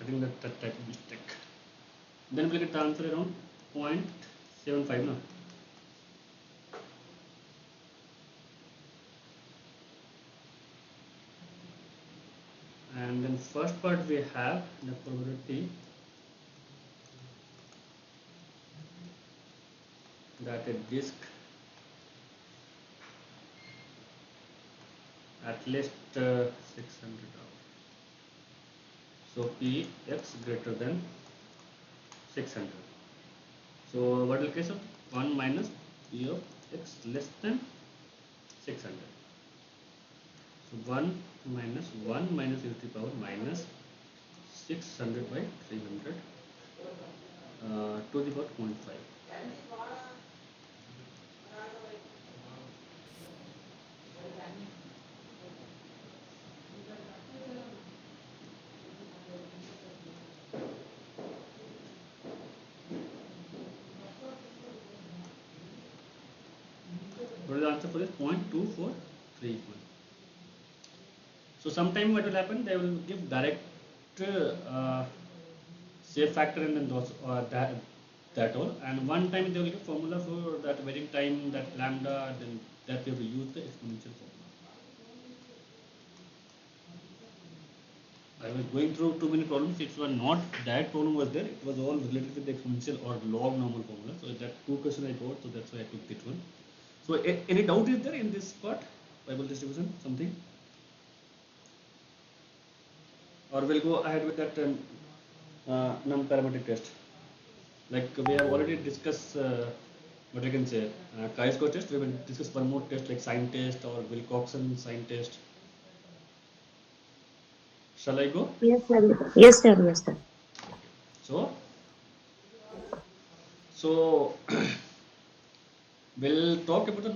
I think that type of mistake. Then we'll get the answer around 0.75 now. And then first part we have the probability that a disk at least 600 hours. So P x greater than 600. So what will case of 1 minus P of x less than 600. So 1 minus 1 minus e to the power minus 600 by 300 to the power 0.5. What is the answer for this? 0.2431. So sometime what will happen? They will give direct shape factor and then those that all. And one time they will give formula for that varying time, that lambda. Then that we will use the exponential formula. I was going through too many problems. It was not that problem was there. It was all related with the exponential or log normal formula. So that two questions I got. So that's why I took that one. So any doubt is there in this part? Bible distribution something? Or we'll go ahead with that non-parametric test. Like we have already discussed what I can say, chi-square test. We will discuss one more test like sign test or Wilcoxon sign test. Shall I go? Yes, sir. Yes, sir. Yes, sir. So, so we'll talk about the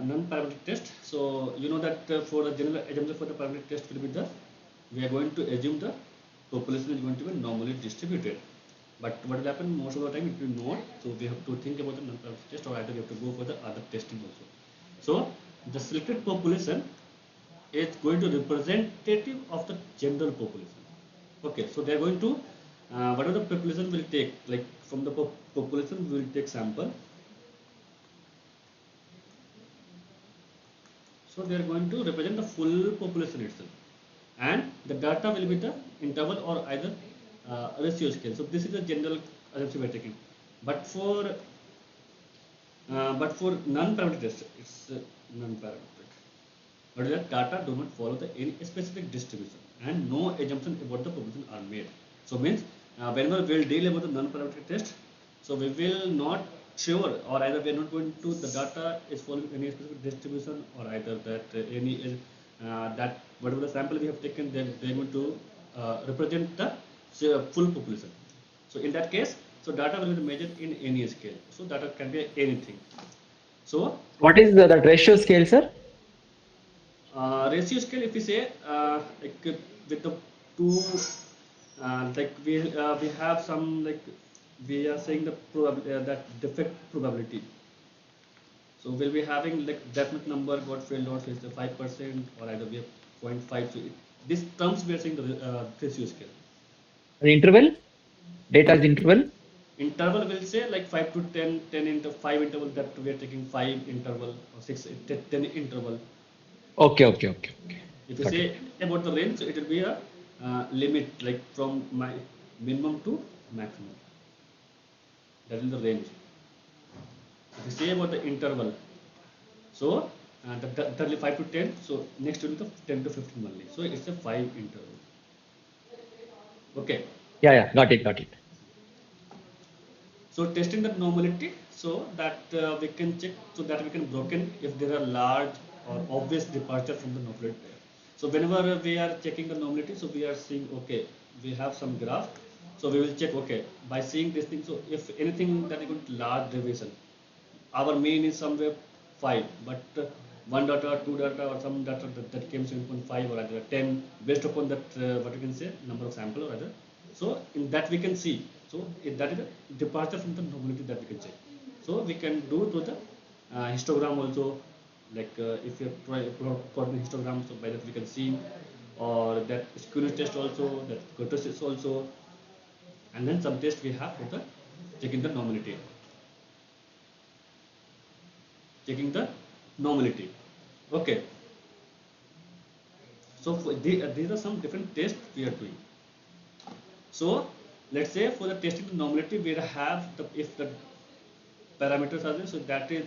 non-parametric test. So you know that for the general assumption for the parametric test will be the, we are going to assume the population is going to be normally distributed. But what will happen most of the time it will not. So we have to think about the non-parametric test, or either we have to go for the other testing also. So the selected population is going to representative of the general population. Okay, so they are going to whatever the population will take, like from the population we will take sample. So they are going to represent the full population itself, and the data will be the interval or either ratio scale. So this is the general assumption we are taking. But for non-parametric test, it's non-parametric. But that data do not follow the any specific distribution, and no assumption about the population are made. So means whenever we will deal about the non-parametric test, so we will not sure, or either we are not going to the data is following any specific distribution, or either that any that whatever the sample we have taken, then they are going to represent the full population. So in that case, so data will be measured in any scale. So data can be anything. So What is that ratio scale, sir? ratio scale, if we say like with the two, like we have some, like we are saying the that defect probability. So we'll be having like definite number got failed or failed 5%, or either we have 0.5. So this terms we are saying the ratio scale. The interval? Data's interval? Interval will say like 5 to 10, 10 into 5 interval, that we are taking 5 interval or 6, 10 interval. Okay, okay, okay, okay. If you Got it. say about the range, it will be a limit like from my minimum to maximum. That is the range. If you say about the interval, so that will be 5 to 10. So next will be the 10 to 15 only. So it's a 5 interval. Okay. Yeah, yeah, got it, got it. So testing the normality, so that we can check, so that we can broken if there are large or obvious departure from the normality. So whenever we are checking the normality, so we are seeing, okay, we have some graph, so we will check, okay, by seeing this thing. So if anything that is going to large deviation, our mean is somewhere 5, but one data, two data, or some data that came 7.5 or either 10, based upon that what you can say number of sample or other. So in that we can see. So that is a departure from the normality that we can check. So we can do to the histogram also, like if you try plot the histogram, so by that we can see, or that skewness test also, that kurtosis also, and then some test we have for the checking the normality. Checking the normality. Okay. So for these are some different tests we are doing. So let's say for the testing the normality, we have the, if the parameters are there, so that is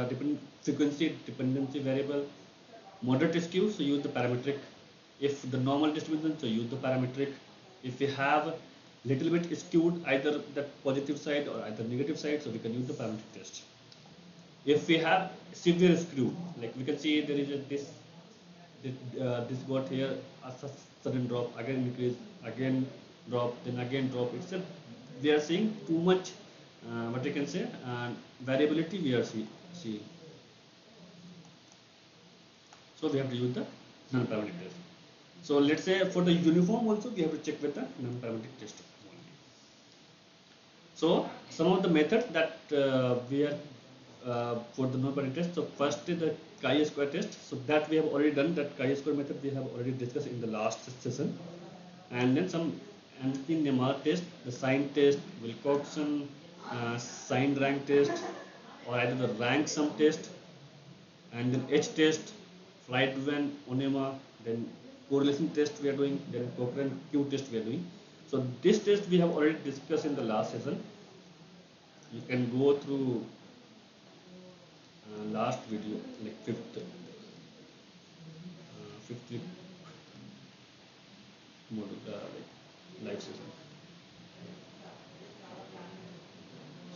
depend frequency dependency variable. Moderate skew, so use the parametric. If the normal distribution, so use the parametric. If we have little bit skewed either the positive side or either negative side, so we can use the parametric test. If we have severe skew, like we can see there is a this got here a sudden drop, again increase, again drop, then again drop. It's a, we are seeing too much what you can say variability we are seeing. So we have to use the non-parametric test. So let's say for the uniform also we have to check with the non-parametric test only. So some of the methods that we are for the non-parametric test. So first is the chi-square test. So that we have already done. That chi-square method we have already discussed in the last session. And then some NPTEL test, the sign test, Wilcoxon sign rank test, or either the rank sum test, and then H test, Friedman, Onema, then correlation test we are doing, then Cochrane Q test we are doing. So this test we have already discussed in the last session. You can go through last video, like fifth module, like live session.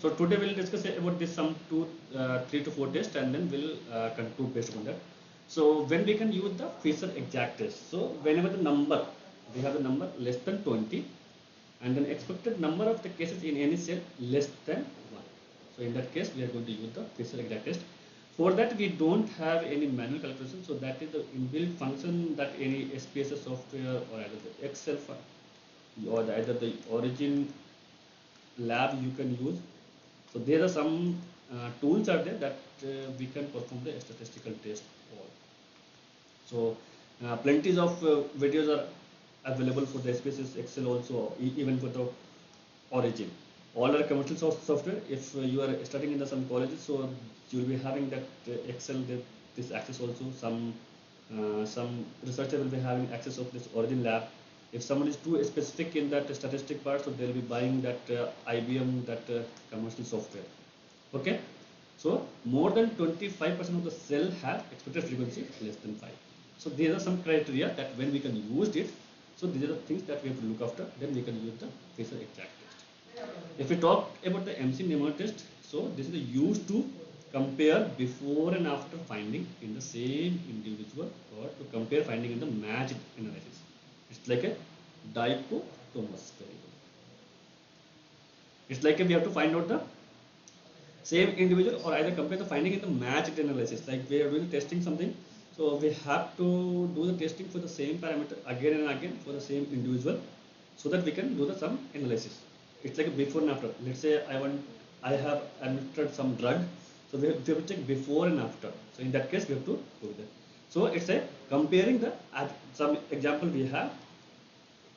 So today we'll discuss about this some 3 to 4 tests, and then we'll conclude based on that. So when we can use the Fisher exact test. So whenever the number, we have the number less than 20, and then expected number of the cases in any cell less than 1. So in that case, we are going to use the Fisher exact test. For that, we don't have any manual calculation. So that is the inbuilt function that any SPSS software or either the Excel file or either the origin lab you can use. So there are some tools are there that we can perform the statistical test on. So plenty of videos are available for the SPSS Excel also, even for the origin. All are commercial software. If you are studying in the some colleges, so you will be having that Excel, this access also. Some researcher will be having access of this origin lab. If someone is too specific in that statistic part, so they'll be buying that IBM, that commercial software. Okay, so more than 25% of the cell have expected frequency less than 5. So these are some criteria that when we can use it. So these are the things that we have to look after. Then we can use the Fisher exact test. If we talk about the MC numeric test, so this is used to compare before and after finding in the same individual, or to compare finding in the matched analysis. It's like a dichotomous variable. It's like we have to find out the same individual or either compare the finding in the matched analysis. Like we are doing testing something, so we have to do the testing for the same parameter again and again for the same individual, so that we can do the some analysis. It's like a before and after. Let's say I have administered some drug, so we have to check before and after. So in that case, we have to do that. So it's a comparing the some example we have.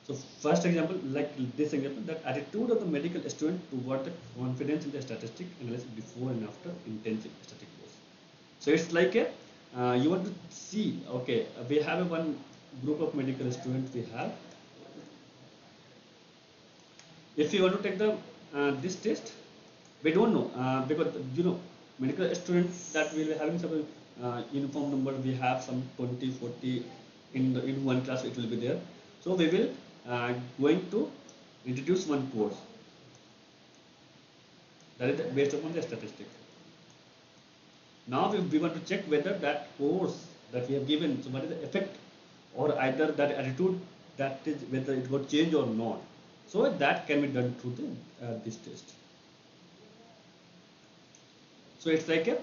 So first example, like this example, that attitude of the medical student toward the confidence in the statistic analysis before and after intensive static course. So it's like a you want to see, okay, we have one group of medical students we have. If you want to take the this test, we don't know because medical students that will be having some uniform number. We have some 20, 40 in one class. It will be there. So we will going to introduce one course that is based upon the statistics. Now we want to check whether that course that we have given, so what is the effect, or either that attitude, that is whether it got changed or not. So that can be done through the this test. So it's like a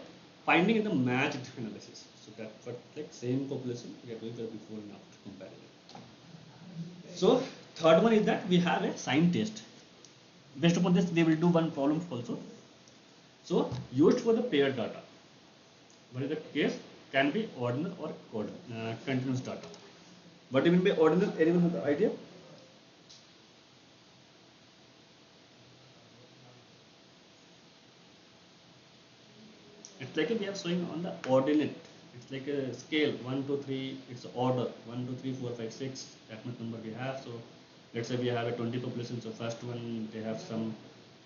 finding in the matched analysis. So that for like same population we are doing the before and after comparison. So third one is that we have a sign test. Based upon this, we will do one problem also. So used for the paired data. What is the case? Can be ordinal or continuous data. What do you mean by ordinal? Anyone have the idea? It's like we are showing on the ordinate. It's like a scale 1, 2, 3. It's order 1, 2, 3, 4, 5, 6. That much number we have. So let's say we have a 20 population. So first one they have some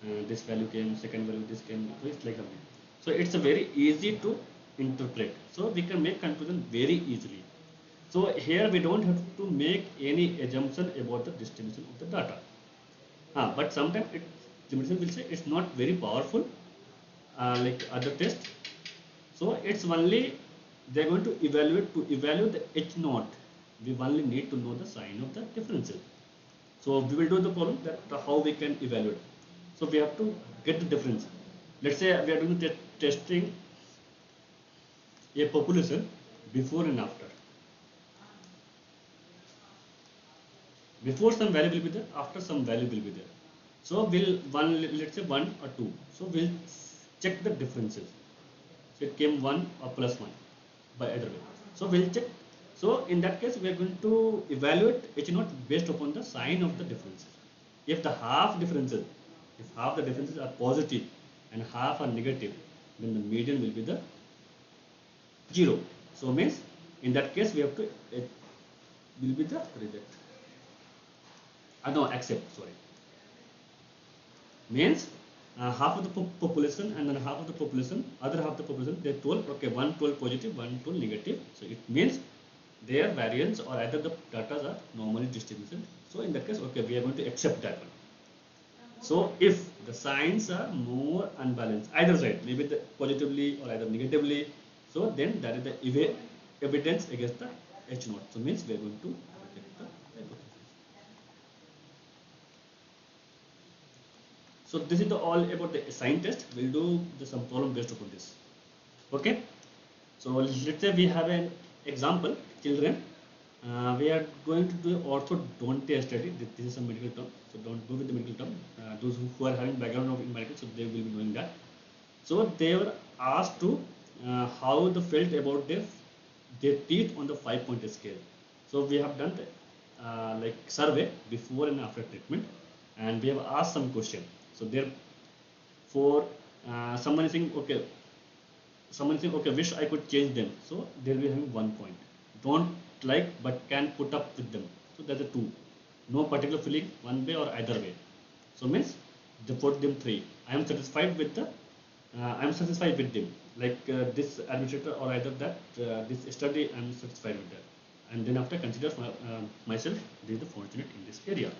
this value came, second value this came. So it's like something. So it's a very easy to interpret. So we can make conclusion very easily. So here we don't have to make any assumption about the distribution of the data. But sometimes distribution will say it's not very powerful like other tests. So it's only they are going to evaluate the H naught. We only need to know the sign of the differences. So we will do the problem that how we can evaluate. So we have to get the difference. Let's say we are doing the testing a population before and after. Before some value will be there, after some value will be there. So let's say 1 or 2. So we'll check the differences. So it came 1 or plus 1 by either way. So we'll check. So in that case, we are going to evaluate H naught based upon the sign of the differences. If the half the differences are positive and half are negative, then the median will be the 0. So means in that case we have to it will be the reject. No, accept. Sorry. Means half of the population and then half of the population, other half of the population, they told okay, one told positive, one told negative. So it means their variance or either the data are normally distributed. So in that case, okay, we are going to accept that one. So if the signs are more unbalanced, either side, maybe the positively or either negatively, so then that is the evidence against the H naught. So means we are going to reject the hypothesis. So this is all about the sign test. We'll do some problem based upon this. Okay. So let's say we have an example, children. We are going to do orthodontia study. This is a medical term, so don't go with the medical term. Those who are having background of in medical, so they will be knowing that. So they were asked to how they felt about their teeth on the 5-point scale. So we have done like survey before and after treatment, and we have asked some question. So therefore, someone is saying okay, wish I could change them. So they'll be having 1 point. Don't like but can put up with them. So that's a 2. No particular feeling one way or either way. So means they put them 3. I am satisfied with them. Like this administrator or either that this study I am satisfied with that. And then after consider myself, this is the fortunate in this area.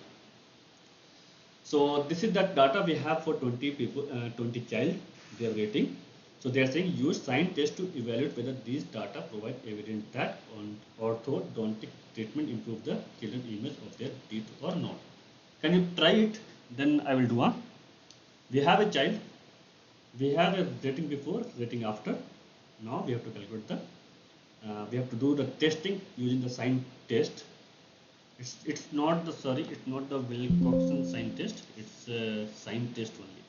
So this is that data we have for 20 people, 20 child, their rating. So they are saying use sign test to evaluate whether these data provide evidence that orthodontic treatment improve the children's image of their teeth or not. Can you try it? Then I will do one. We have a child. We have a rating before, rating after. Now we have to calculate we have to do the testing using the sign test. It's not the Wilcoxon sign test. It's a sign test only.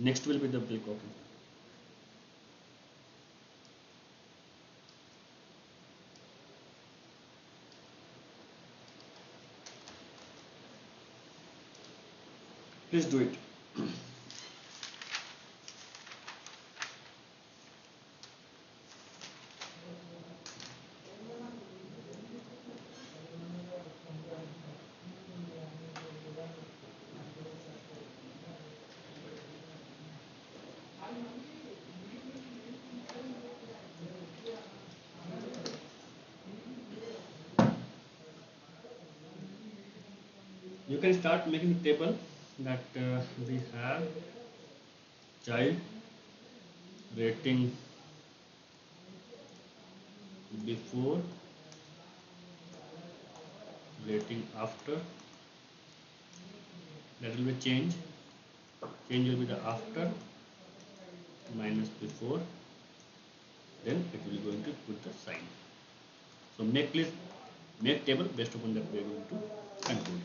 Next will be the Wilcoxon. Please do it. You can start making the table that we have child rating before, rating after. That will be change. Change will be the after minus before. Then it will be going to put the sign. So make table based upon that we are going to conclude.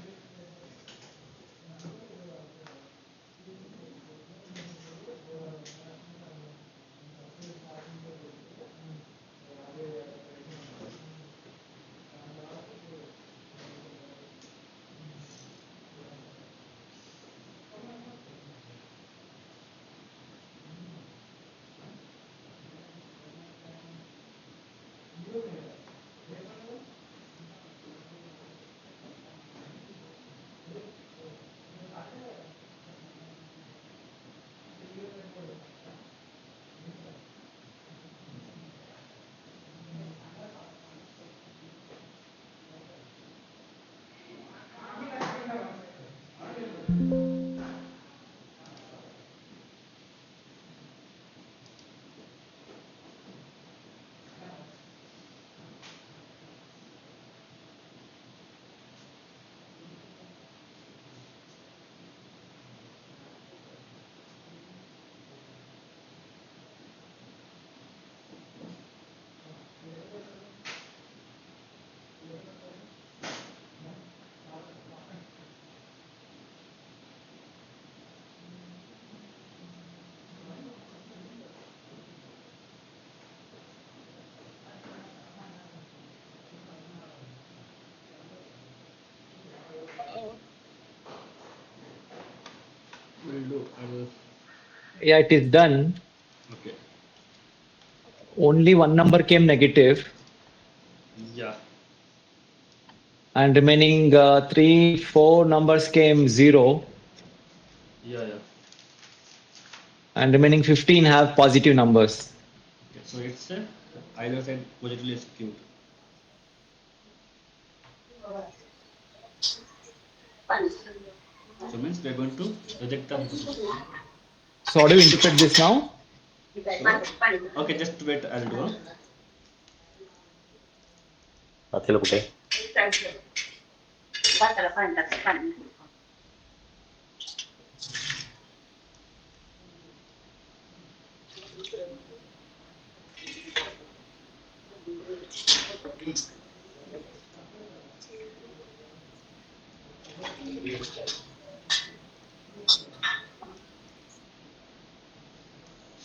Yeah, it is done. Okay. Only one number came negative, Yeah. and remaining 4 numbers came 0, Yeah. and remaining 15 have positive numbers. Okay. So it's either side positively skewed. So means we are going to reject the hypothesis. So how do you interpret this now? So okay, just wait. I'll do.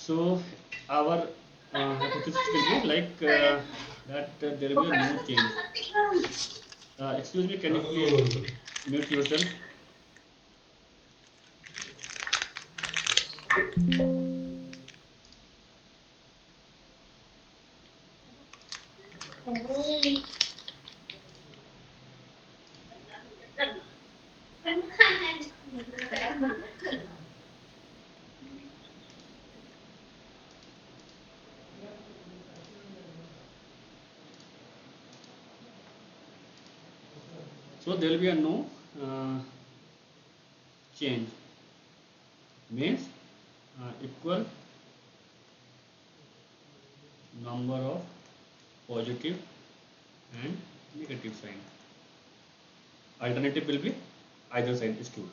So our hypothesis will be like that there will be no change. Excuse me, can you please mute yourself? So there will be a no change means equal number of positive and negative sign. Alternative will be either side is true.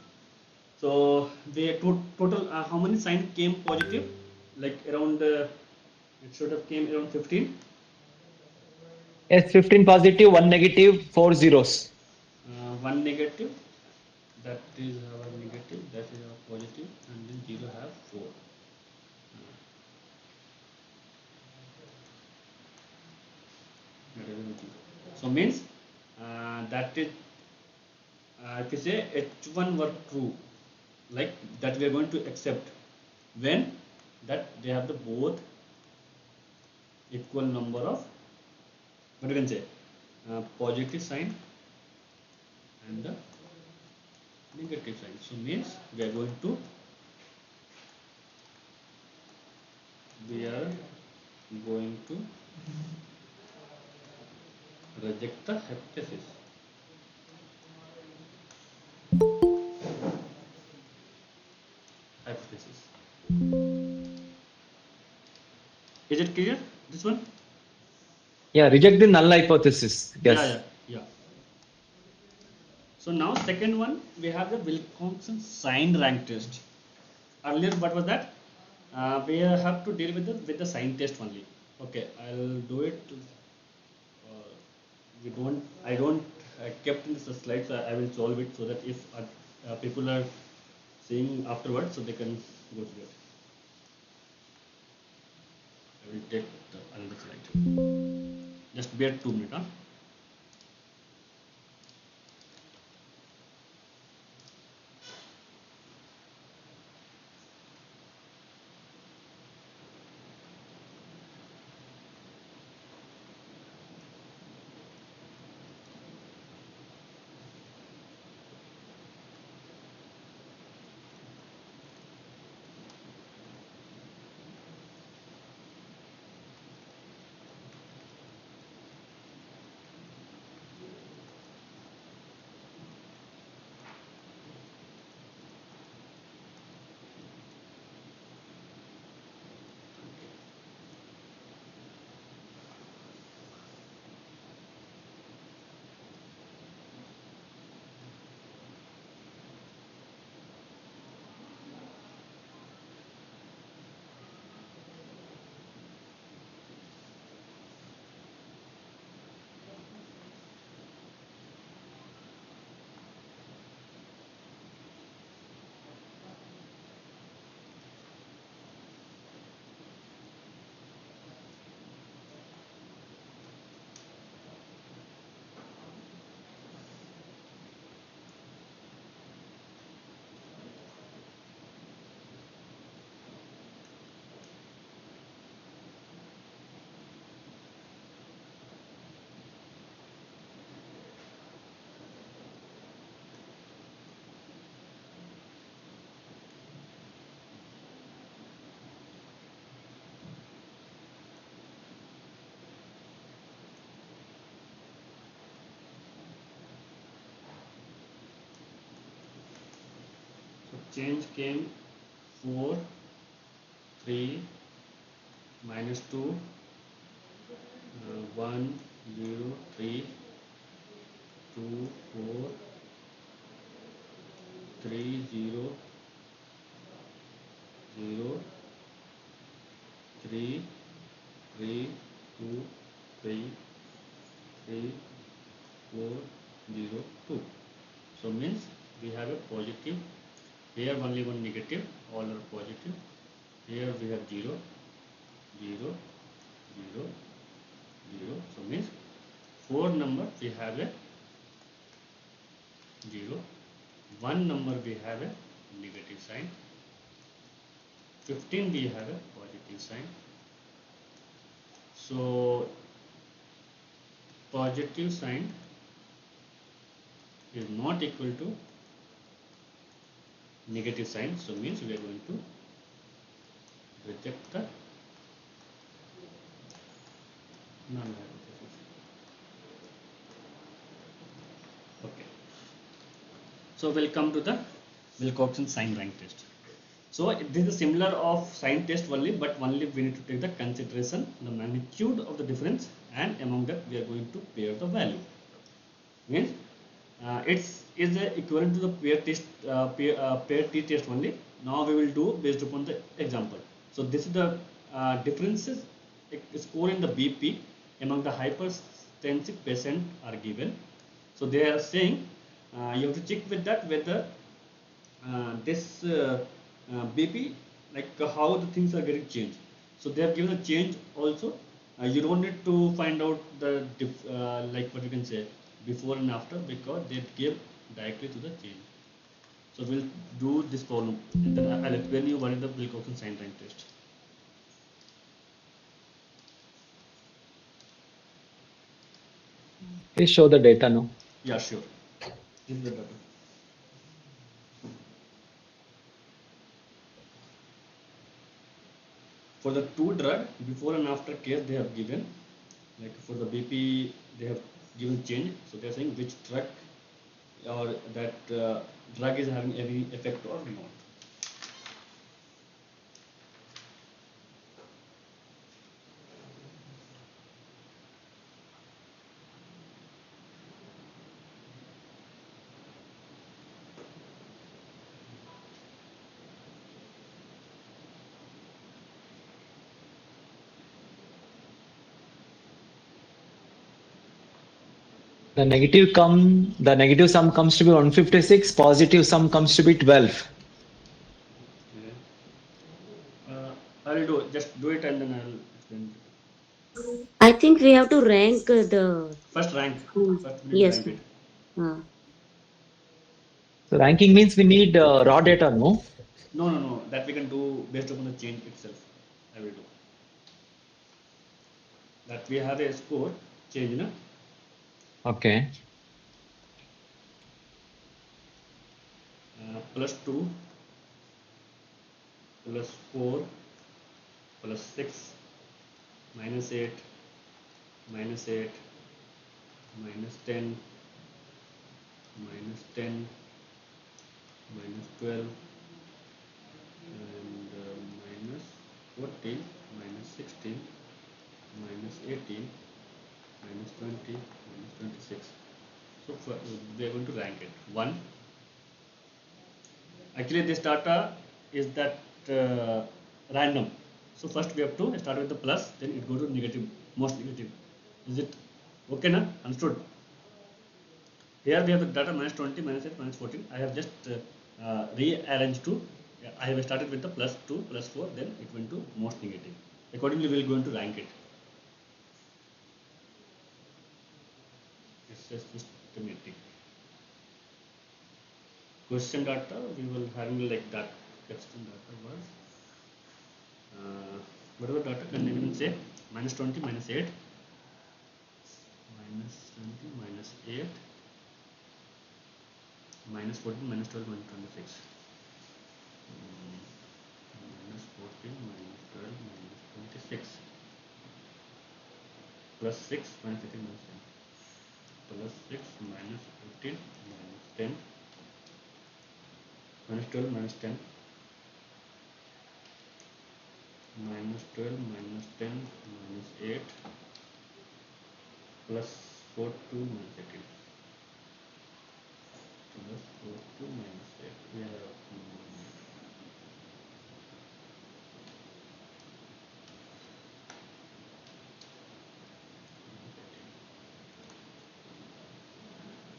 So the total how many sign came positive? Like around it should have came around 15. Yes, 15 positive, 1 negative, 4 zeros. One negative, that is our negative, that is our positive, and then 0 have 4. That is 0. So means that is if you say H1 were true, like that we are going to accept when that they have the both equal number of what you can say positive sign and the negative sign. So means we are going to reject the hypothesis. Is it clear? This one? Yeah, reject the null hypothesis. Yes. Yeah. So now second one, we have the Wilcoxon sign rank test. Earlier, what was that? We have to deal with the sign test only. Okay, I'll do it. I don't kept in the slides. I will solve it so that if people are seeing afterwards, so they can go through it. I will take another slide. Just bear 2 minutes. Huh? change came 4 3 minus 2 1 0 3 2 4 3 0 0 3 3 2 3 3 4 0 2. So means we have a positive, here only one negative, all are positive. Here we have 0 0 0 0. So means 4 number we have a 0, 1 number we have a negative sign, 15 we have a positive sign. So positive sign is not equal to negative sign, so means we are going to reject the null hypothesis. Okay, so we'll come to the Wilcoxon sign rank test. So this is similar of sign test only, but only we need to take the consideration the magnitude of the difference, and among that we are going to pair the value. Means it's is equivalent to the pair test, pair t test only. Now we will do based upon the example. So this is the differences score in the BP among the hypertensive patient are given. So they are saying you have to check with that whether this BP, like how the things are getting changed. So they have given a change also. You don't need to find out the like what you can say before and after, because they give directly to the change. So we'll do this problem and then I'll explain you what is the Wilcoxon sign rank test. Please show the data now. Yeah, sure. This is the data. For the two drug before and after case they have given, like for the BP they have given change. So they are saying which drug or that drug is having any effect or not. The negative sum comes to be 156, positive sum comes to be 12. Okay. I will do just do it and then I will explain it. I think we have to rank the. First rank. Hmm. First we need to Yes. rank it. So ranking means we need raw data, no? No. That we can do based upon the change itself. I will do. That we have a score change, na? Okay. +2, +4, +6, -8, -8, -10, -10, -12, and -14, -16, -18, -20, -26. So we are going to rank it. 1. Actually, this data is that random. So first we have to start with the plus, then it go to negative, most negative. Is it okay now? Understood? Here we have the data -20, -8, -14. I have just rearranged to. I have started with the +2, +4, then it went to most negative. Accordingly, we will going to rank it. It's just systematic. Question data we will having like that. Question data was whatever data can even say -20, -8, -20, -8, -14, -12, -26, -14, -12, -26, +6, -18, -10, +6, -15, -10, minus 12 minus 10 minus 12 minus 10 minus 8 plus 4 2 minus 18 plus 4 2 minus 8 we have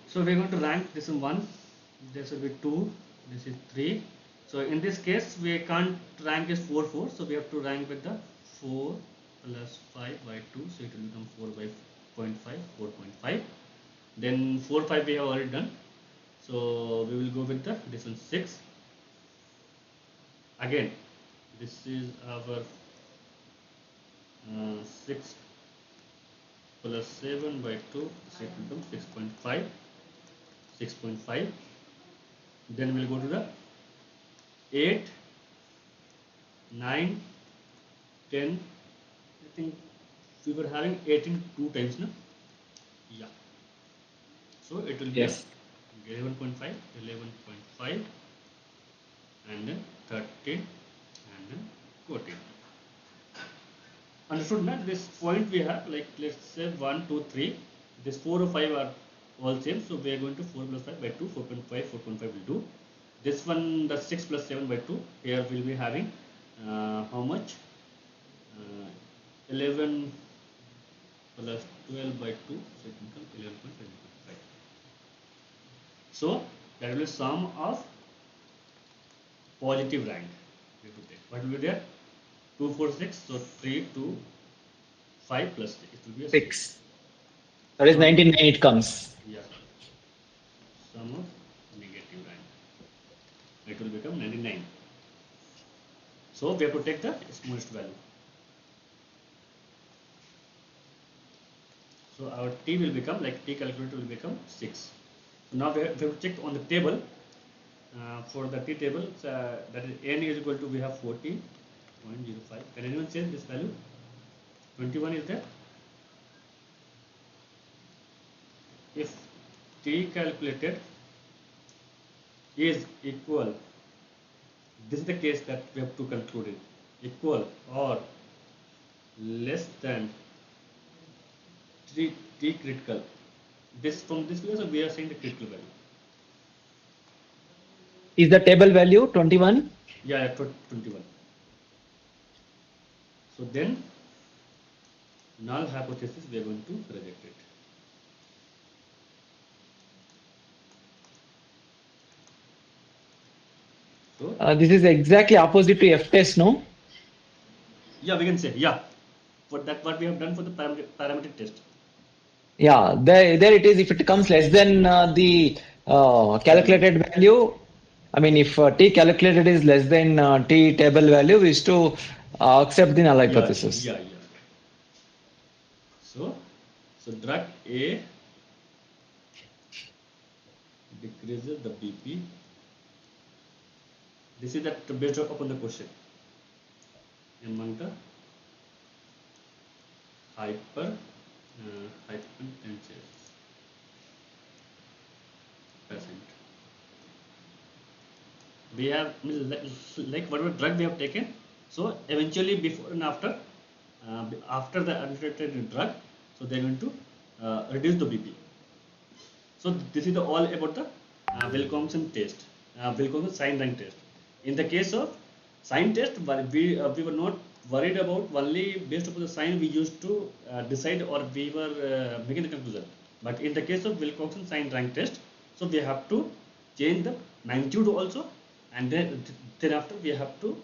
so we're going to rank this in 1, this will be 2, this is 3. So in this case we can't rank as 4 4, so we have to rank with the 4 plus 5 by 2, so it will become 4 by 0.5 4.5. Then 4 5 we have already done, so we will go with the this one 6. Again this is our 6 plus 7 by 2, so it will become 6.5. 6.5. Then we'll go to the 8 9 10. I think we were having 18 two times now. Yeah, so it will be Yes. 11.5 11.5 and then 13 and then 14. Understood, man? This point we have, like let's say 1 2 3, this 4 or 5 are all same, so we are going to 4 plus 5 by 2, 4.5 4.5 will do. This one, the 6 plus 7 by 2, here will be having how much? 11 plus 12 by 2, so it becomes 11.5. So that will be sum of positive rank. We have to take. What will be there? 2 4 6, so 3 2 5 plus 6, it will be a 6. That is Sum- 99 it comes. Yeah, sum of negative rank. It will become 99. So we have to take the smallest value. So our t will become, like t calculator will become 6. So now we have to check on the table. For the t table, that is n is equal to, we have 40.05. Can anyone change this value? 21 is there. If t calculated is equal, this is the case that we have to conclude it, equal or less than t critical. This, from this figure, so we are saying the critical value. Is the table value 21? Yeah, 21. So then null hypothesis we are going to reject it. So This is exactly opposite to F test, no? yeah, we can say, yeah, for that what we have done for the parametric test. Yeah, there it is. If it comes less than the calculated value, I mean, if t calculated is less than t table value, is to accept the null hypothesis. Yeah. So drug A decreases the BP. This is that based upon the question among the hypertensive patient. We have, like whatever drug we have taken, so eventually before and after, after the administered drug, so they are going to reduce the BP. So this is all about the Wilcoxon test, Wilcoxon sign rank test. In the case of sign test, we were not worried about only based upon the sign we used to decide, or we were making the conclusion. But in the case of Wilcoxon sign rank test, so we have to change the magnitude also, and then thereafter we have to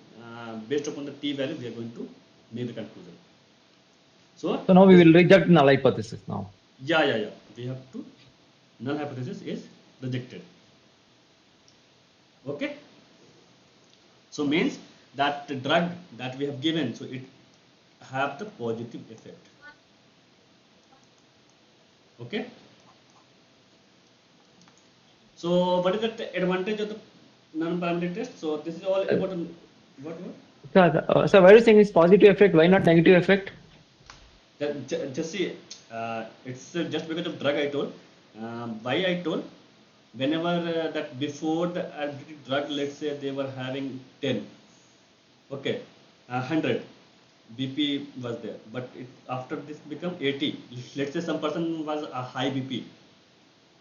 based upon the t value we are going to make the conclusion. So So now we will reject null hypothesis now. yeah. We have to, null hypothesis is rejected. Okay. So means that the drug that we have given, so it have the positive effect. Okay. So what is the advantage of the non-parametric test? So this is all about what? So why are you saying it's positive effect? Why not negative effect? Just see, it's just because of drug I told. Why I told? whenever that before the antibiotic drug, let's say they were having 10, okay, 100 BP was there, but after this become 80. Let's say some person was a high BP.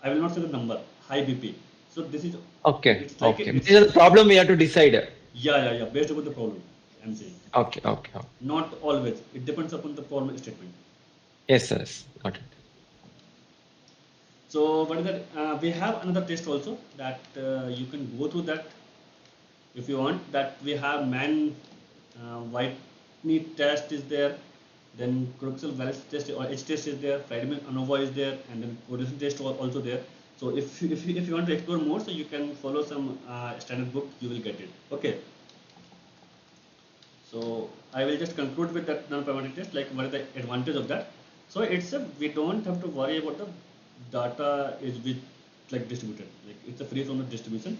I will not say the number, high BP. So this is, Okay, it's like okay. it's, This is the problem we have to decide. yeah, based upon the problem, I'm saying. Okay, okay, okay. Not always. It depends upon the problem statement. Yes, yes, got it. So what is that? We have another test also that you can go through that if you want. That we have man white meat test is there, then Cruxel Vallis test or H test is there, Friedman ANOVA is there, and then correlation test also there. So if you want to explore more, so you can follow some standard book, you will get it. Okay. So I will just conclude with that non-parametric test, like what is the advantage of that. So it's a, we don't have to worry about the data is with like distributed, like it's a free from the distribution.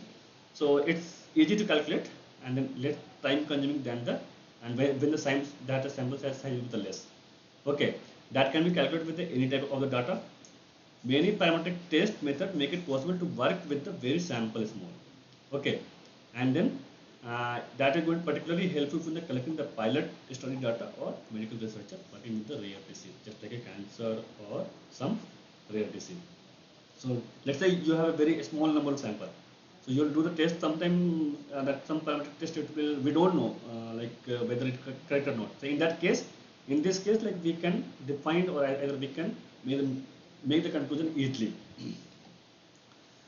So it's easy to calculate and then less time consuming than the, and when the data sample size is the less. Okay, that can be calculated with any type of the data. Many parametric test methods make it possible to work with the very sample small. Okay, and then that is going to particularly helpful for the collecting the pilot study data or medical researcher working with the rare disease, just like a cancer or some rare disease. So let's say you have a very small number of sample. So you'll do the test sometime that some parametric test it will, we don't know whether it's correct or not. So in that case, in this case, like we can define or either we can make the conclusion easily.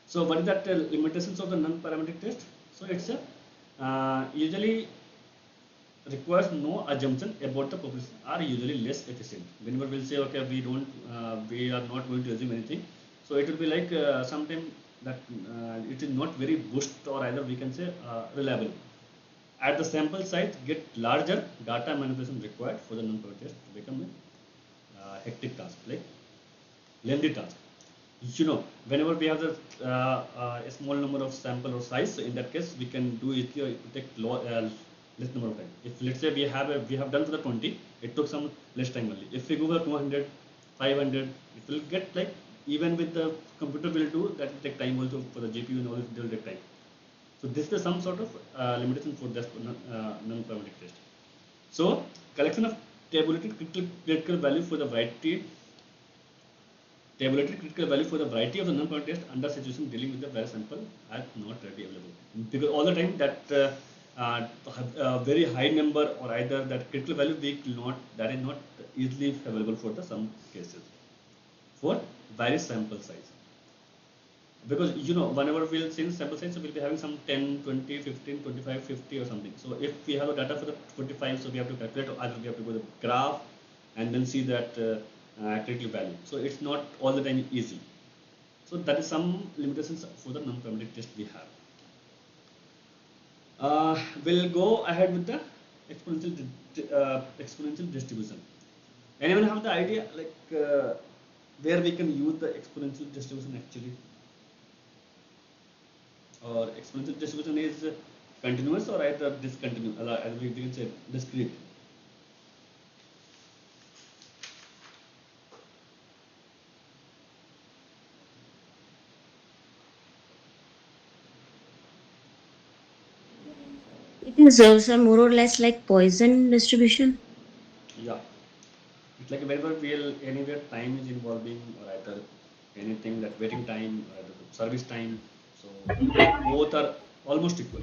So what is that limitations of the non-parametric test? So it's a usually requires no assumption about the population, are usually less efficient. Whenever we'll say okay, we are not going to assume anything, so it will be like sometimes that it is not very boost or either we can say reliable. At the sample size get larger, data manipulation required for the non-parametric test to become a hectic task, like lengthy task. Whenever we have the a small number of sample or size, so in that case we can do it here, it take less number of time. If let's say we have done for the 20, it took some less time only. If we go for 200, 500, it will get like, even with the computer will do that, will take time also for the GPU and all, it will take time. So this is some sort of limitation for this non-parametric test. So collection of tabulated critical value for the variety tabulated critical value for the variety of the non-parametric test under situation dealing with the virus sample are not readily available. Because all the time that very high number or either that critical value that is not easily available for the some cases for various sample size. Because whenever we'll see the sample size, so we'll be having some 10, 20, 15, 25, 50 or something. So if we have a data for the 45, so we have to calculate, or either we have to go to the graph and then see that critical value. So it's not all the time easy. So that is some limitations for the non-parametric test we have. We'll go ahead with the exponential distribution. Anyone have the idea like where we can use the exponential distribution actually? Or exponential distribution is continuous or either discontinuous, as we can say discrete. It is also more or less like Poisson distribution. Yeah, it's like whenever anywhere time is involving or either anything that waiting time or either the service time, so both are almost equal.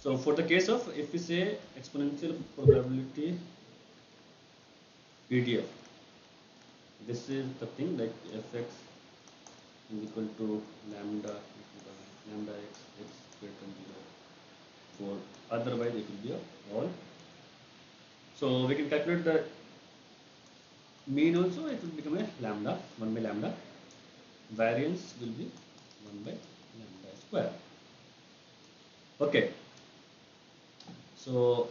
So for the case of, if we say exponential probability PDF, this is the thing like fx is equal to lambda x greater than 0 for, otherwise it will be a all. So we can calculate the mean also, it will become a lambda, 1 by lambda. Variance will be 1 by lambda square. Okay. So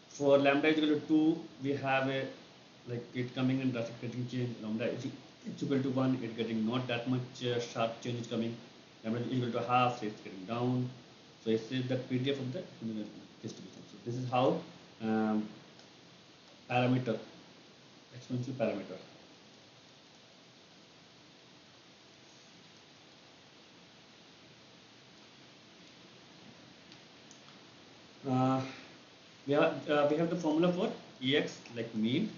for lambda is equal to 2, we have a like it coming and drastic getting change. Lambda is equal to 1, it getting not that much sharp change is coming. Lambda is equal to half, so it's getting down. So it's the PDF of the distribution. So this is how parameter, exponential parameter. we have the formula for EX, like mean,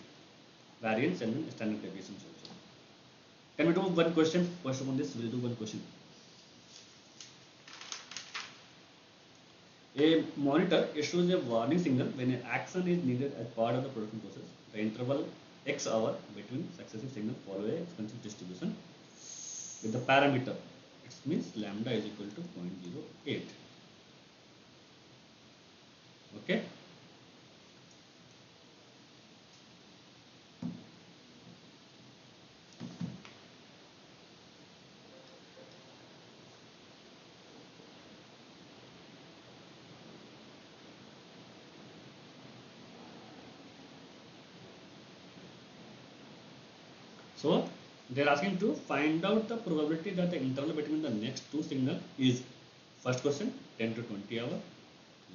variance, and then standard deviations also. Can we do one question? Question on this, we'll do one question. A monitor issues a warning signal when an action is needed as part of the production process. The interval X hour between successive signals follow a exponential distribution with the parameter. It means lambda is equal to 0.08. Okay. So they are asking to find out the probability that the interval between the next two signals is, first question, 10 to 20 hour,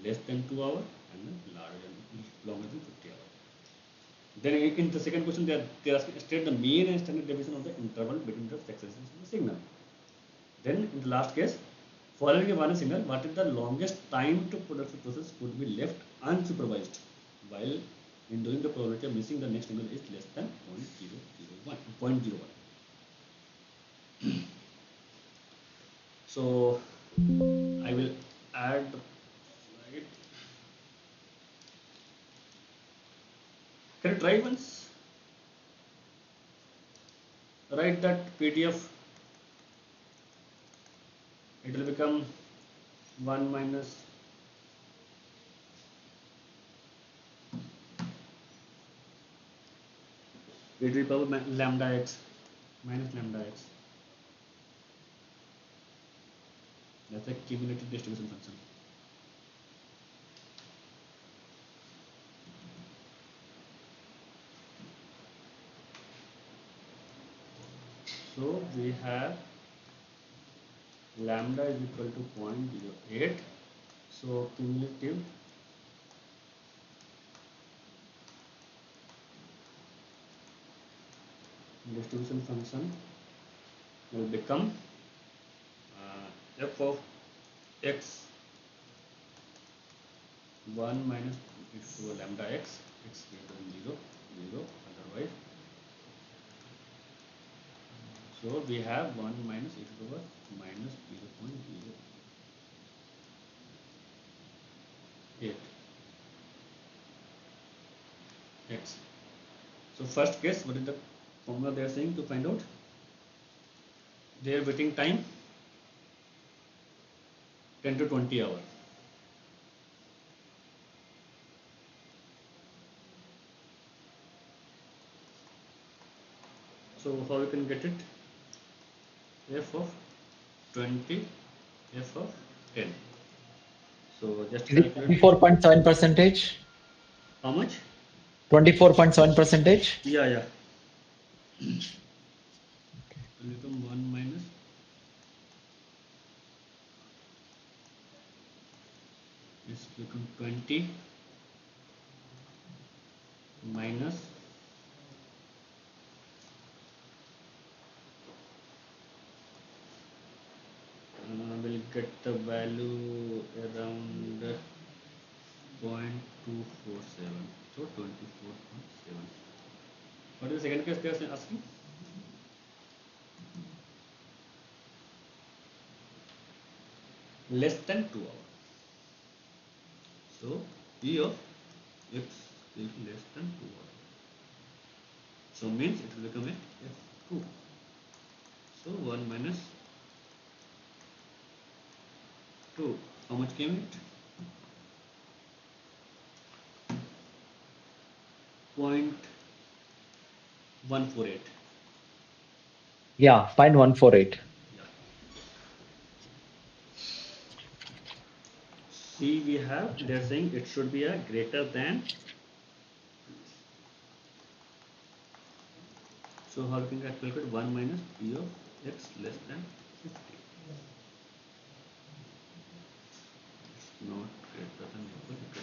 less than 2 hour, and then longer than 50 hour. Then in the second question, they are asking state the mean and standard deviation of the interval between the successive signal. Then in the last case, following a warning signal, what is the longest time to production process could be left unsupervised while in doing the probability of missing the next signal is less than 0.01. So I will add the slide. Can you try once? Write that PDF. It will become 1 minus it will power lambda x minus lambda x. That's a cumulative distribution function. So we have lambda is equal to 0.08. So cumulative distribution function will become f of x 1 minus to lambda x greater than 0, 0 otherwise. So we have 1 minus e to the power minus 0.08 x. So first case, what is the formula they are saying to find out? Their waiting time 10 to 20 hour. So how we can get it? F of 20, F of 10. So just Is it calculate. 24.7%? How much? 24.7%? Yeah. Will become 1 minus is become 20 minus will get the value around 0.247. So 24.7. What is the second case they are asking? Less than 2 hours. So E of x is less than 2 hours. So means it will become a f2. So 1 minus 2. How much came it? 0.148. Yeah, 0.148. Yeah. See, we have, they're saying it should be a greater than. So how we can calculate 1 minus p of x less than 50. It's not greater than equal to.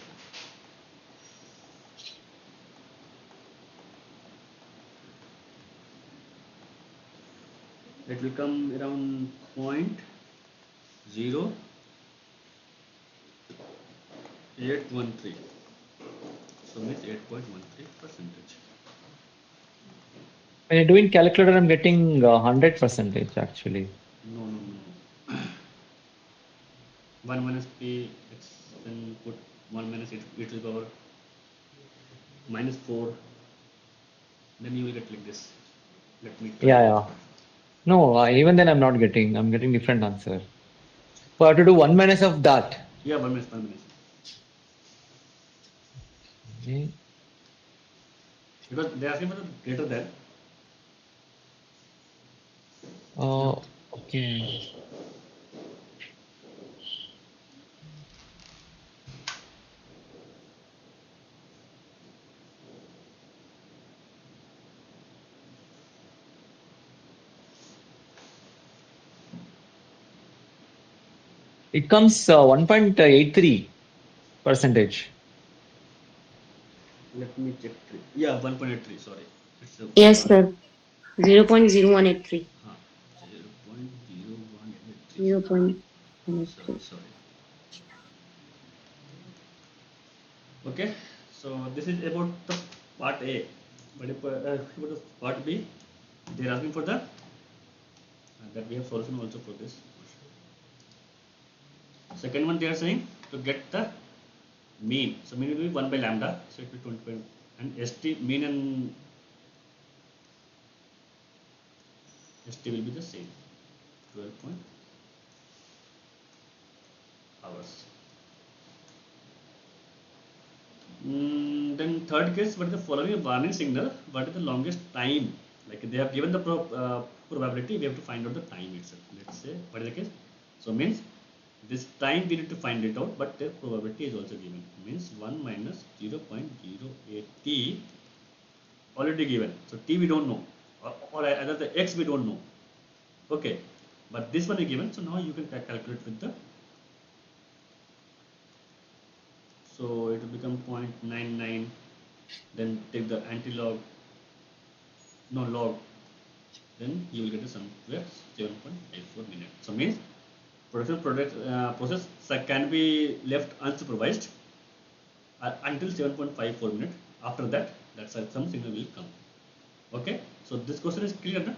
It will come around 0.0 813. So means 8.13%. When you're doing calculator, I'm getting 100% actually. No, no, no. 1 minus p, then put 1 minus e to the power minus 4. Then you will get like this. Let me try. Yeah, yeah. No, even then I'm getting different answer. So I have to do 1 minus of that. Yeah, 1 minus, 1 minus. Okay. Because they are asking for the greater than. Okay. It comes 1.83 percentage. Let me check. Yeah, 1.83. Sorry. It's a Yes, sir. 0.0183. 0.0183. 0.183. Sorry. Okay. So this is about the part A. But about the part B, they are asking for the that we have solution also for this. Second one, they are saying to get the mean. So mean will be 1 by lambda. So it will be 20. And ST mean and ST will be the same. 12 hours. Then third case, what is the following a warning signal? What is the longest time? Like they have given the probability, we have to find out the time itself. Let's say what is the case? So means this time we need to find it out, but the probability is also given. Means 1 minus 0.08 t already given. So t we don't know, or either the x we don't know. Okay, but this one is given. So now you can calculate with the. So it will become 0.99. Then take the anti-log, no log, then you will get a somewhere 7.54 minutes. So means process can be left unsupervised until 7.54 minutes. After that, that's some signal will come. Okay, so this question is clear, na?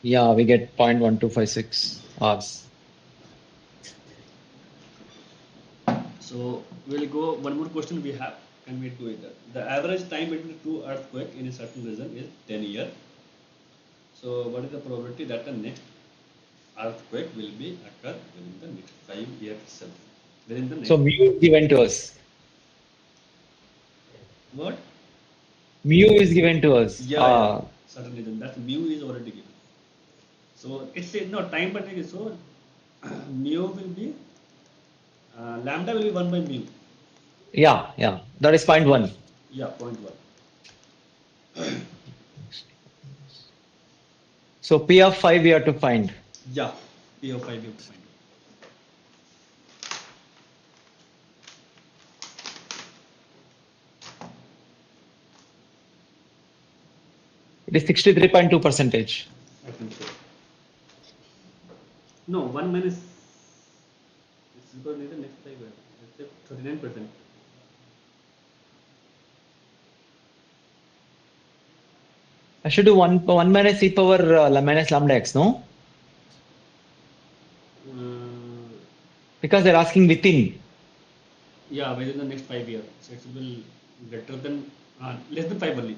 Yeah, we get 0.1256 hours. So we'll go one more question we have. Can we do it? The average time between two earthquake in a certain region is 10 years. So what is the probability that the next earthquake will be occur within the next 5 years itself? Within the next So mu is given to us. what? Mu is given to us. Yeah, yeah. Certainly, then that mu is already given. So it's no time but so mu will be lambda will be 1 by mu. Yeah. That is point 1. Yeah, point 1. So P of 5 we have to find. Yeah, p of 5 you have to find out. It is 63.2 percentage. I think so. No, 1 minus. It's because the next 5 years. It's 39%. I should do 1 minus e power minus lambda x, no? Because they're asking within. Yeah, within the next 5 years. So it will be greater than less than 5 only.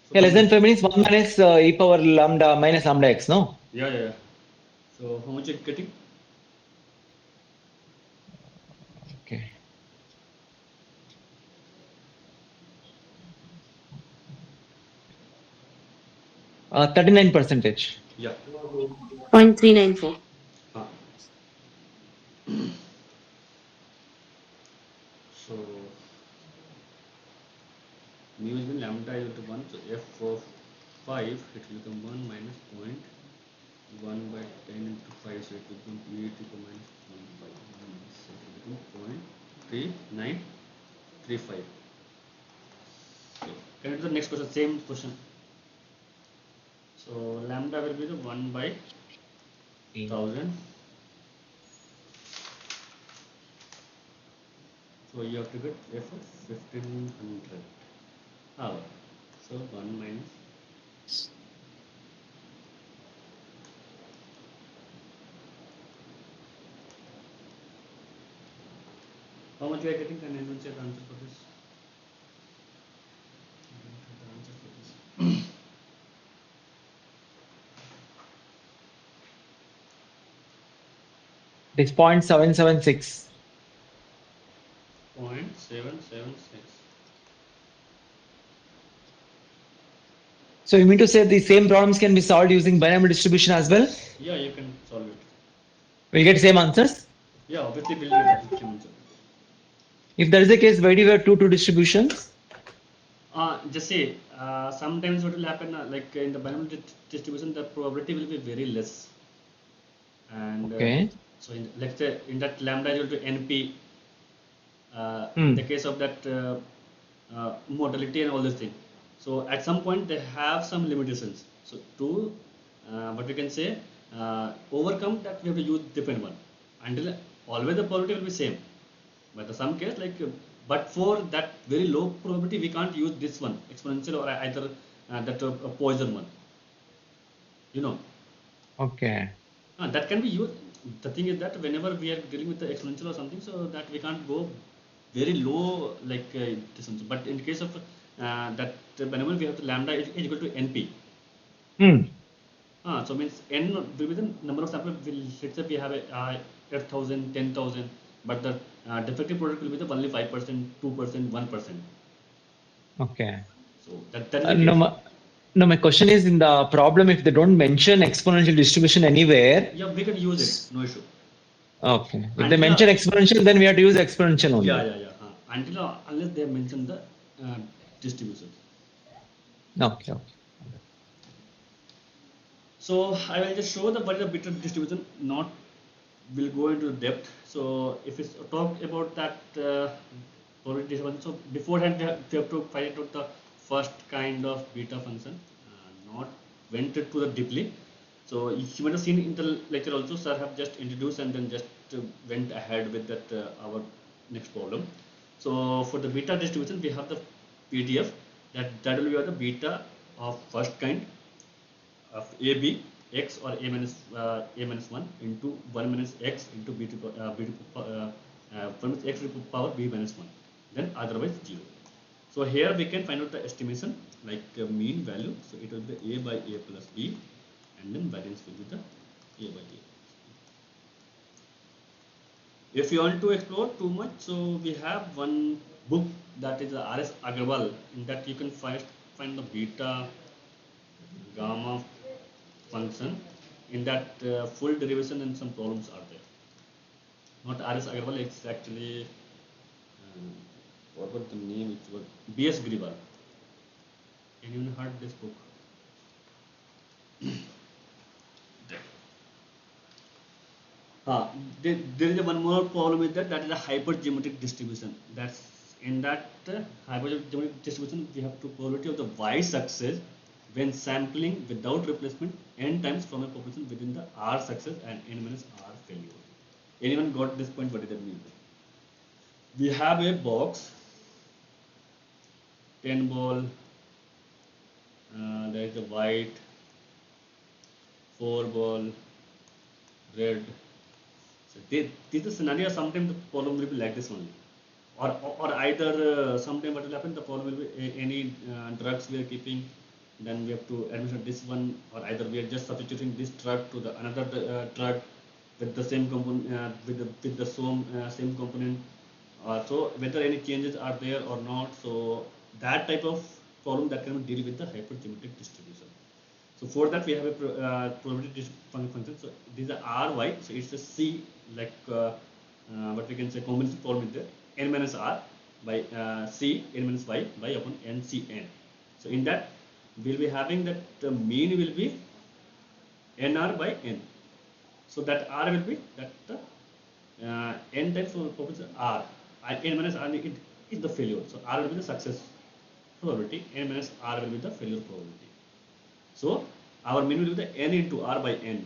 So Yeah, 1 less than minus. 5 minutes, 1 minus e power lambda minus lambda x, no? Yeah. So how much are you getting? Okay. Uh, 39 percentage. Yeah. 0.394. Huh. So mu is when lambda is equal to 1, so f of 5 it will become 1 minus point 1 by 10 into 5, so it will become 8 to the minus 0.5, so it will become 0.3935. Okay. Can you do the next question? Same question. So lambda will be the 1 by 1000. So you have to get f of 1500 hour. So 1 minus. How much we are getting? Can anyone say the answer for this? I don't have the answer for this. It's 0.776. 0.776. So you mean to say the same problems can be solved using binomial distribution as well? Yeah, you can solve it. We get same answers? Yeah, obviously we'll get the same answer. If that is the case, why do you have two distributions? Just say sometimes what will happen, like in the binomial distribution, the probability will be very less. And Okay. so let's say in that lambda is equal to NP, in the case of that modality and all those things. So at some point they have some limitations. So to what we can say, overcome that, we have to use different one. Until always the probability will be same. But in some case, like but for that very low probability, we can't use this one exponential or either that Poisson one. You know. Okay. That can be used. The thing is that whenever we are dealing with the exponential or something, so that we can't go very low like distance. But in case of that whenever we have the lambda is equal to NP. So means n will be the number of samples. Let's say we have a 8,000, 10,000, but the defective product will be the only 5%, 2%, 1%. Okay. So that is the case. No, my question is in the problem if they don't mention exponential distribution anywhere. Yeah, we can use it. No issue. Okay. If they mention exponential, then we have to use exponential only. Yeah. Until unless they mention the distribution. Okay. So I will just show the what is the bit distribution. Not will go into depth. So if we talk about that probability distribution, so beforehand we have to find out the first kind of beta function. Not went to the deeply. So you might have seen in the lecture also, sir have just introduced and then just went ahead with that our next problem. So for the beta distribution, we have the PDF that will be the beta of first kind of AB x or a minus 1 into 1 minus x into b to 1 minus x to the power b minus 1, then otherwise 0. So here we can find out the estimation like mean value. So it will be a by a plus b, and then variance will be the a by a. If you want to explore too much, so we have one book that is R.S. Agarwal. In that you can find the beta gamma function. In that full derivation and some problems are there. Not R.S. Agarwal, it's actually what was the name? It was B.S. Grewal. Anyone heard this book? There is one more problem with that is a hypergeometric distribution. That's in that hypergeometric distribution, we have to probability of the Y success when sampling without replacement n times from a population within the R success and n minus R failure. Anyone got this point? What does that mean? We have a box, 10 ball, there is a white, 4 ball, red. So this is the scenario. Sometimes the problem will be like this only, or either sometime what will happen, the problem will be any drugs we are keeping, then we have to administer this one, or either we are just substituting this drug to the another drug with the same component with the same component. So whether any changes are there or not, so that type of problem that can deal with the hypergeometric distribution. So for that we have a probability function. So these are Ry. So it's a C, like what we can say combination problem is there. N minus R by C n minus Y by upon NCN. So in that we'll be having that the mean will be NR by N. So that R will be that N times population R. N minus R is the failure. So R will be the success. probability, n minus r will be the failure probability. So our mean will be the n into r by n.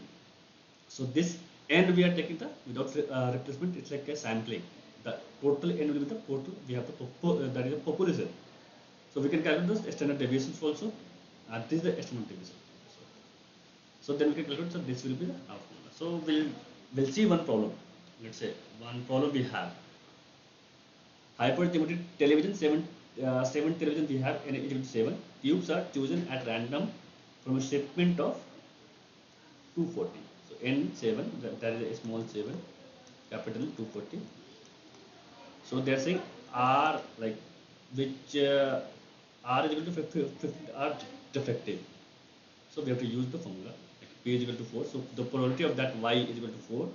So this n we are taking the without replacement, it's like a sampling. The total n will be the total, we have the that is the population. So we can calculate the standard deviations also. This is the estimate deviation. So then we can calculate, so this will be the half number. So we'll see one problem. Let's say one problem we have. Hyperthermometric television, seven television we have n is equal to 7. Tubes are chosen at random from a shipment of 240. So n7, that is a small 7, capital 240. So they are saying R, like which R is equal to 50 R defective. So we have to use the formula, like P is equal to 4. So the probability of that Y is equal to 4.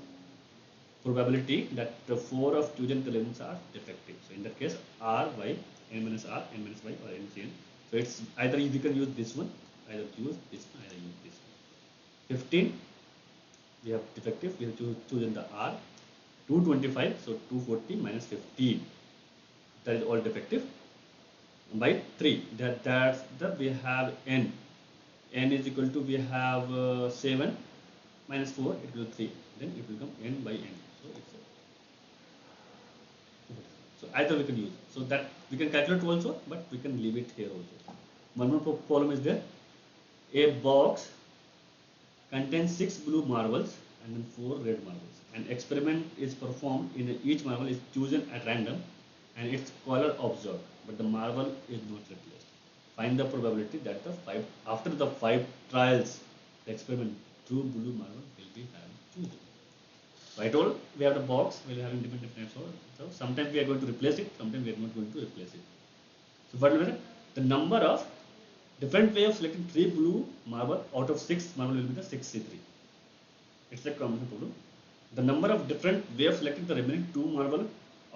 Probability that the 4 of chosen televisions are defective. So in that case, R, Y, n minus R, n minus Y, or n C n. So it's either we can use this one, either use this one, either use this one. 15, we have defective, we have chosen the R. 225, so 240 minus 15, that is all defective. By 3, that's the we have n. N is equal to, we have 7 minus 4, it will 3. Then it will become n by n. So it's so either we can use. So that we can calculate also, but we can leave it here also. One more problem is there. A box contains 6 blue marbles and then 4 red marbles. An experiment is performed in each marble is chosen at random and its color observed, but the marble is not replaced. Find the probability that after the 5 trials, the experiment 2 blue marble will be chosen. So I told we have the box, we will have different types. So sometimes we are going to replace it, sometimes we are not going to replace it. So what will be the number of different way of selecting 3 blue marble out of 6 marble will be the 63. It's a common problem. The number of different way of selecting the remaining 2 marble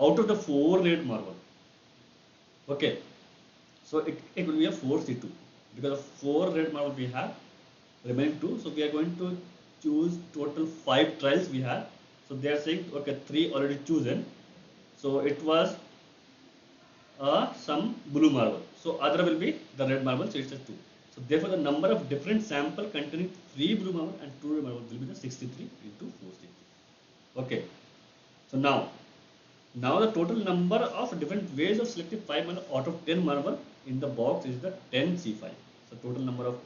out of the 4 red marble. Okay. So it will be a 4C2 because of 4 red marble we have, remaining 2. So we are going to choose total 5 trials we have. So they are saying okay, 3 already chosen. So it was some blue marble. So other will be the red marble. So it's a 2. So therefore the number of different sample containing 3 blue marble and 2 red marble will be the 63 into 463. Okay. So now the total number of different ways of selecting 5 marble out of 10 marble in the box is the 10C5. So total number of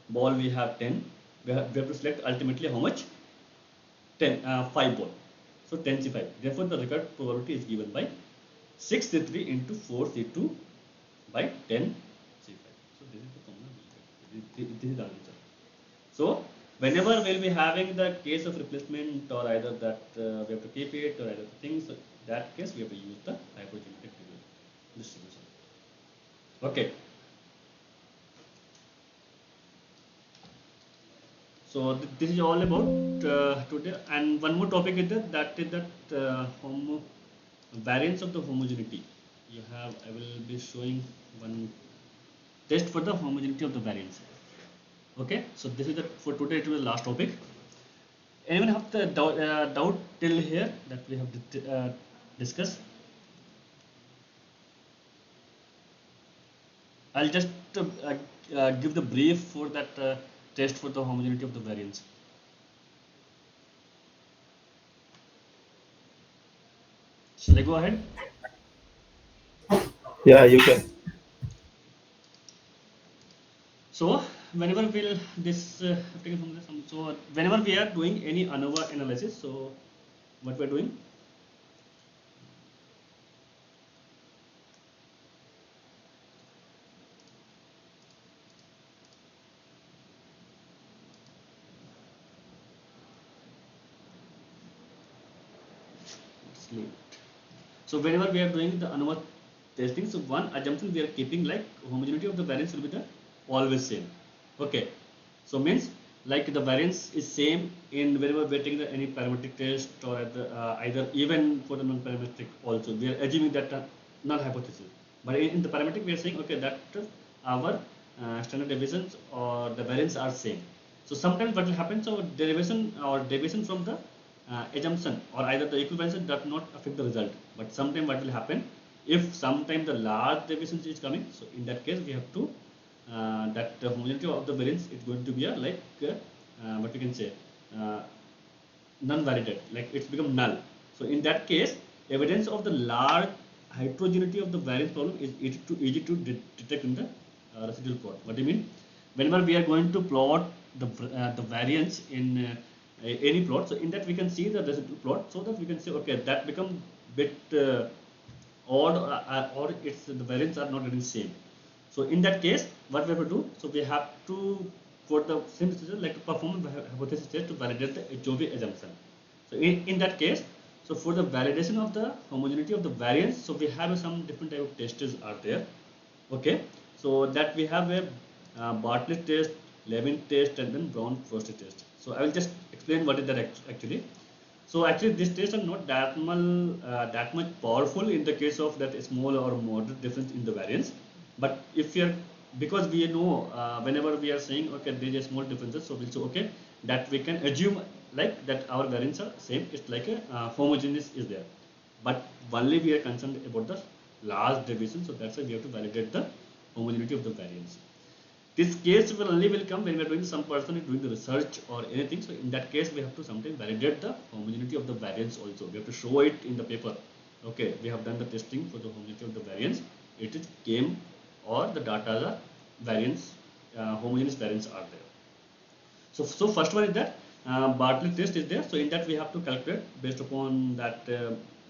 ball we have 10. We have to select ultimately how much? 5 ball. So 10C5. Therefore the required probability is given by 63 into 4C2 by 10C5. So this is the formula. This is the answer. So whenever we'll be having the case of replacement or either that we have to keep it or either things, so that case we have to use the hypergeometric distribution. Okay. So this is all about today. And one more topic is that variance of the homogeneity. You have, I will be showing one test for the homogeneity of the variance. Okay, so this is for today. It was the last topic. Anyone have the doubt till here that we have discussed? I'll just give the brief for that test for the homogeneity of the variance. Shall I go ahead? Yeah, you can. So whenever we'll so whenever we are doing any ANOVA analysis, so what we're doing, so whenever we are doing the ANOVA testing, so one assumption we are keeping like homogeneity of the variance will be the always same. Okay, so means like the variance is same in whenever we are taking any parametric test or either even for the non-parametric also, we are assuming that null hypothesis. But in the parametric we are saying okay that our standard deviations or the variance are same. So sometimes what will happen, so derivation or deviation from the assumption or either the equivalence does not affect the result. But sometimes what will happen, if sometime the large deviation is coming, so in that case we have to that the homogeneity of the variance is going to be a like what we can say non-validated, like it's become null. So in that case, evidence of the large heterogeneity of the variance problem is easy to detect in the residual plot. What do you mean? Whenever we are going to plot the variance in any plot, so in that we can see the residual plot, so that we can say okay, that become bit odd, or it's the variance are not getting same. So in that case, what we have to do? So we have to, for the same situation, like to perform a hypothesis test to validate the HOV assumption. So in that case, so for the validation of the homogeneity of the variance, so we have some different type of tests are there. Okay, so that we have a Bartlett test, Levin test, and then Brown-Forster test. So I will just explain what is that actually. So actually, these tests are not that much powerful in the case of that small or moderate difference in the variance. But if you're, because we know whenever we are saying okay, there is a small differences, so we'll say okay, that we can assume like that our variance are same. It's like a homogeneous is there. But only we are concerned about the large deviation, so that's why we have to validate the homogeneity of the variance. This case will only will come when we are doing some person is doing the research or anything. So in that case, we have to sometimes validate the homogeneity of the variance also. We have to show it in the paper. Okay, we have done the testing for the homogeneity of the variance. It is came or the data are variance, homogeneous variance are there. So first one is that Bartlett test is there. So in that we have to calculate based upon that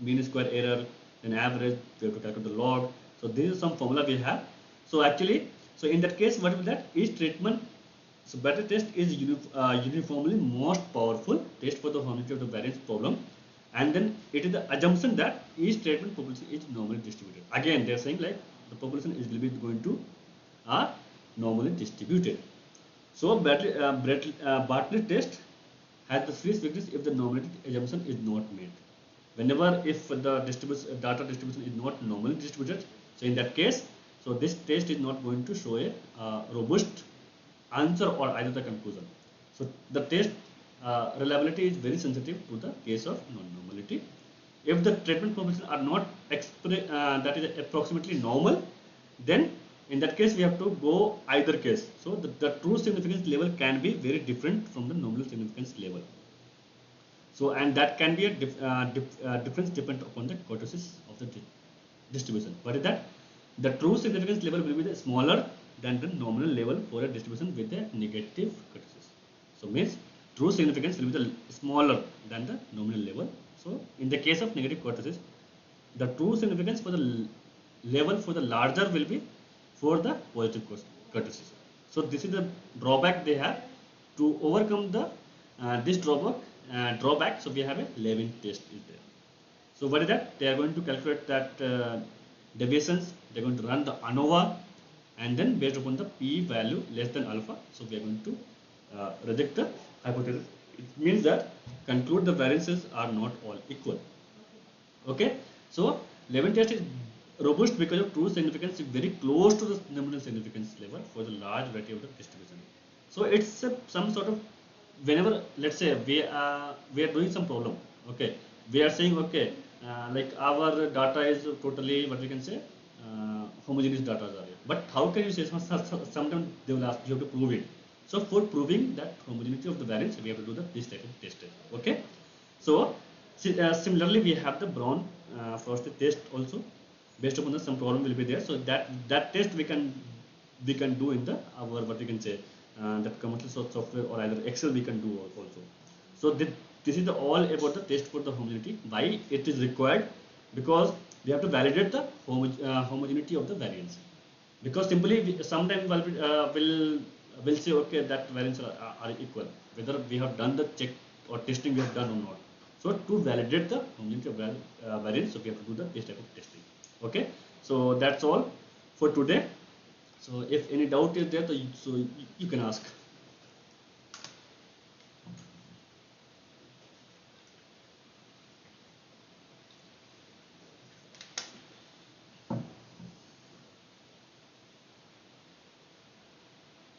mean square error, then average. We have to calculate the log. So this is some formula we have. So actually, so in that case, what is that? Each treatment, so Bartlett test is uniformly most powerful test for the homogeneity of the variance problem. And then it is the assumption that each treatment population is normally distributed. Again, they are saying like the population is will be going to are normally distributed. So Bartlett test has the freeze weakness if the normality assumption is not made. Whenever if the data distribution is not normally distributed, so in that case, so this test is not going to show a robust answer or either the conclusion. So the test reliability is very sensitive to the case of non-normality. If the treatment population are not that is approximately normal, then in that case we have to go either case. So the true significance level can be very different from the nominal significance level. So and that can be a difference dependent upon the kurtosis of the distribution. What is that? The true significance level will be the smaller than the nominal level for a distribution with a negative kurtosis. So means true significance will be the smaller than the nominal level. So in the case of negative kurtosis, the true significance for the level for the larger will be for the positive kurtosis. So this is the drawback they have. To overcome the this drawback, so we have a Levin test is there. So what is that? They are going to calculate that deviations. They are going to run the ANOVA, and then based upon the p value less than alpha, so we are going to reject the hypothesis. It means that conclude the variances are not all equal. Okay, so Levin test is robust because of true significance is very close to the nominal significance level for the large variety of the distribution. So it's some sort of, whenever let's say we are doing some problem, okay, we are saying okay, like our data is totally what we can say homogeneous data are here. But how can you say? Sometimes they will ask you have to prove it. So for proving that homogeneity of the variance, we have to do this type of test. Okay, so similarly we have the Brown-Forster test also. Based upon some problem will be there, so that test we can do in the our what we can say that commercial software or either Excel we can do also. So this is the all about the test for the homogeneity. Why it is required? Because we have to validate the homogeneity of the variance. Because simply sometimes we'll say okay, that variance are equal, whether we have done the check or testing we have done or not. So to validate the homogeneity of variance, so we have to do this type of testing. Okay, so that's all for today. So if any doubt is there, so you can ask.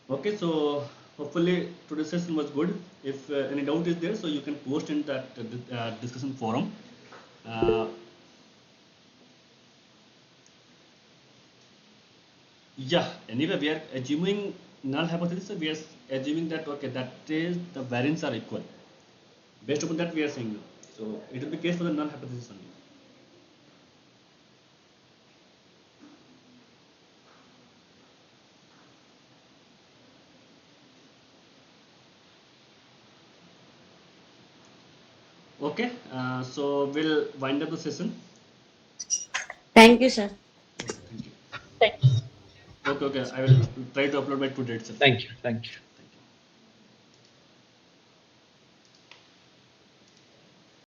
Okay, so hopefully today's session was good. If any doubt is there, so you can post in that discussion forum. Yeah, anyway, we are assuming null hypothesis, so we are assuming that okay, that is the variance are equal. Based upon that, we are saying no. So it will be case for the null hypothesis only. Okay, so we'll wind up the session. Thank you, sir. Okay, thank you. Okay, I will try to upload by today itself. Thank you. Thank you.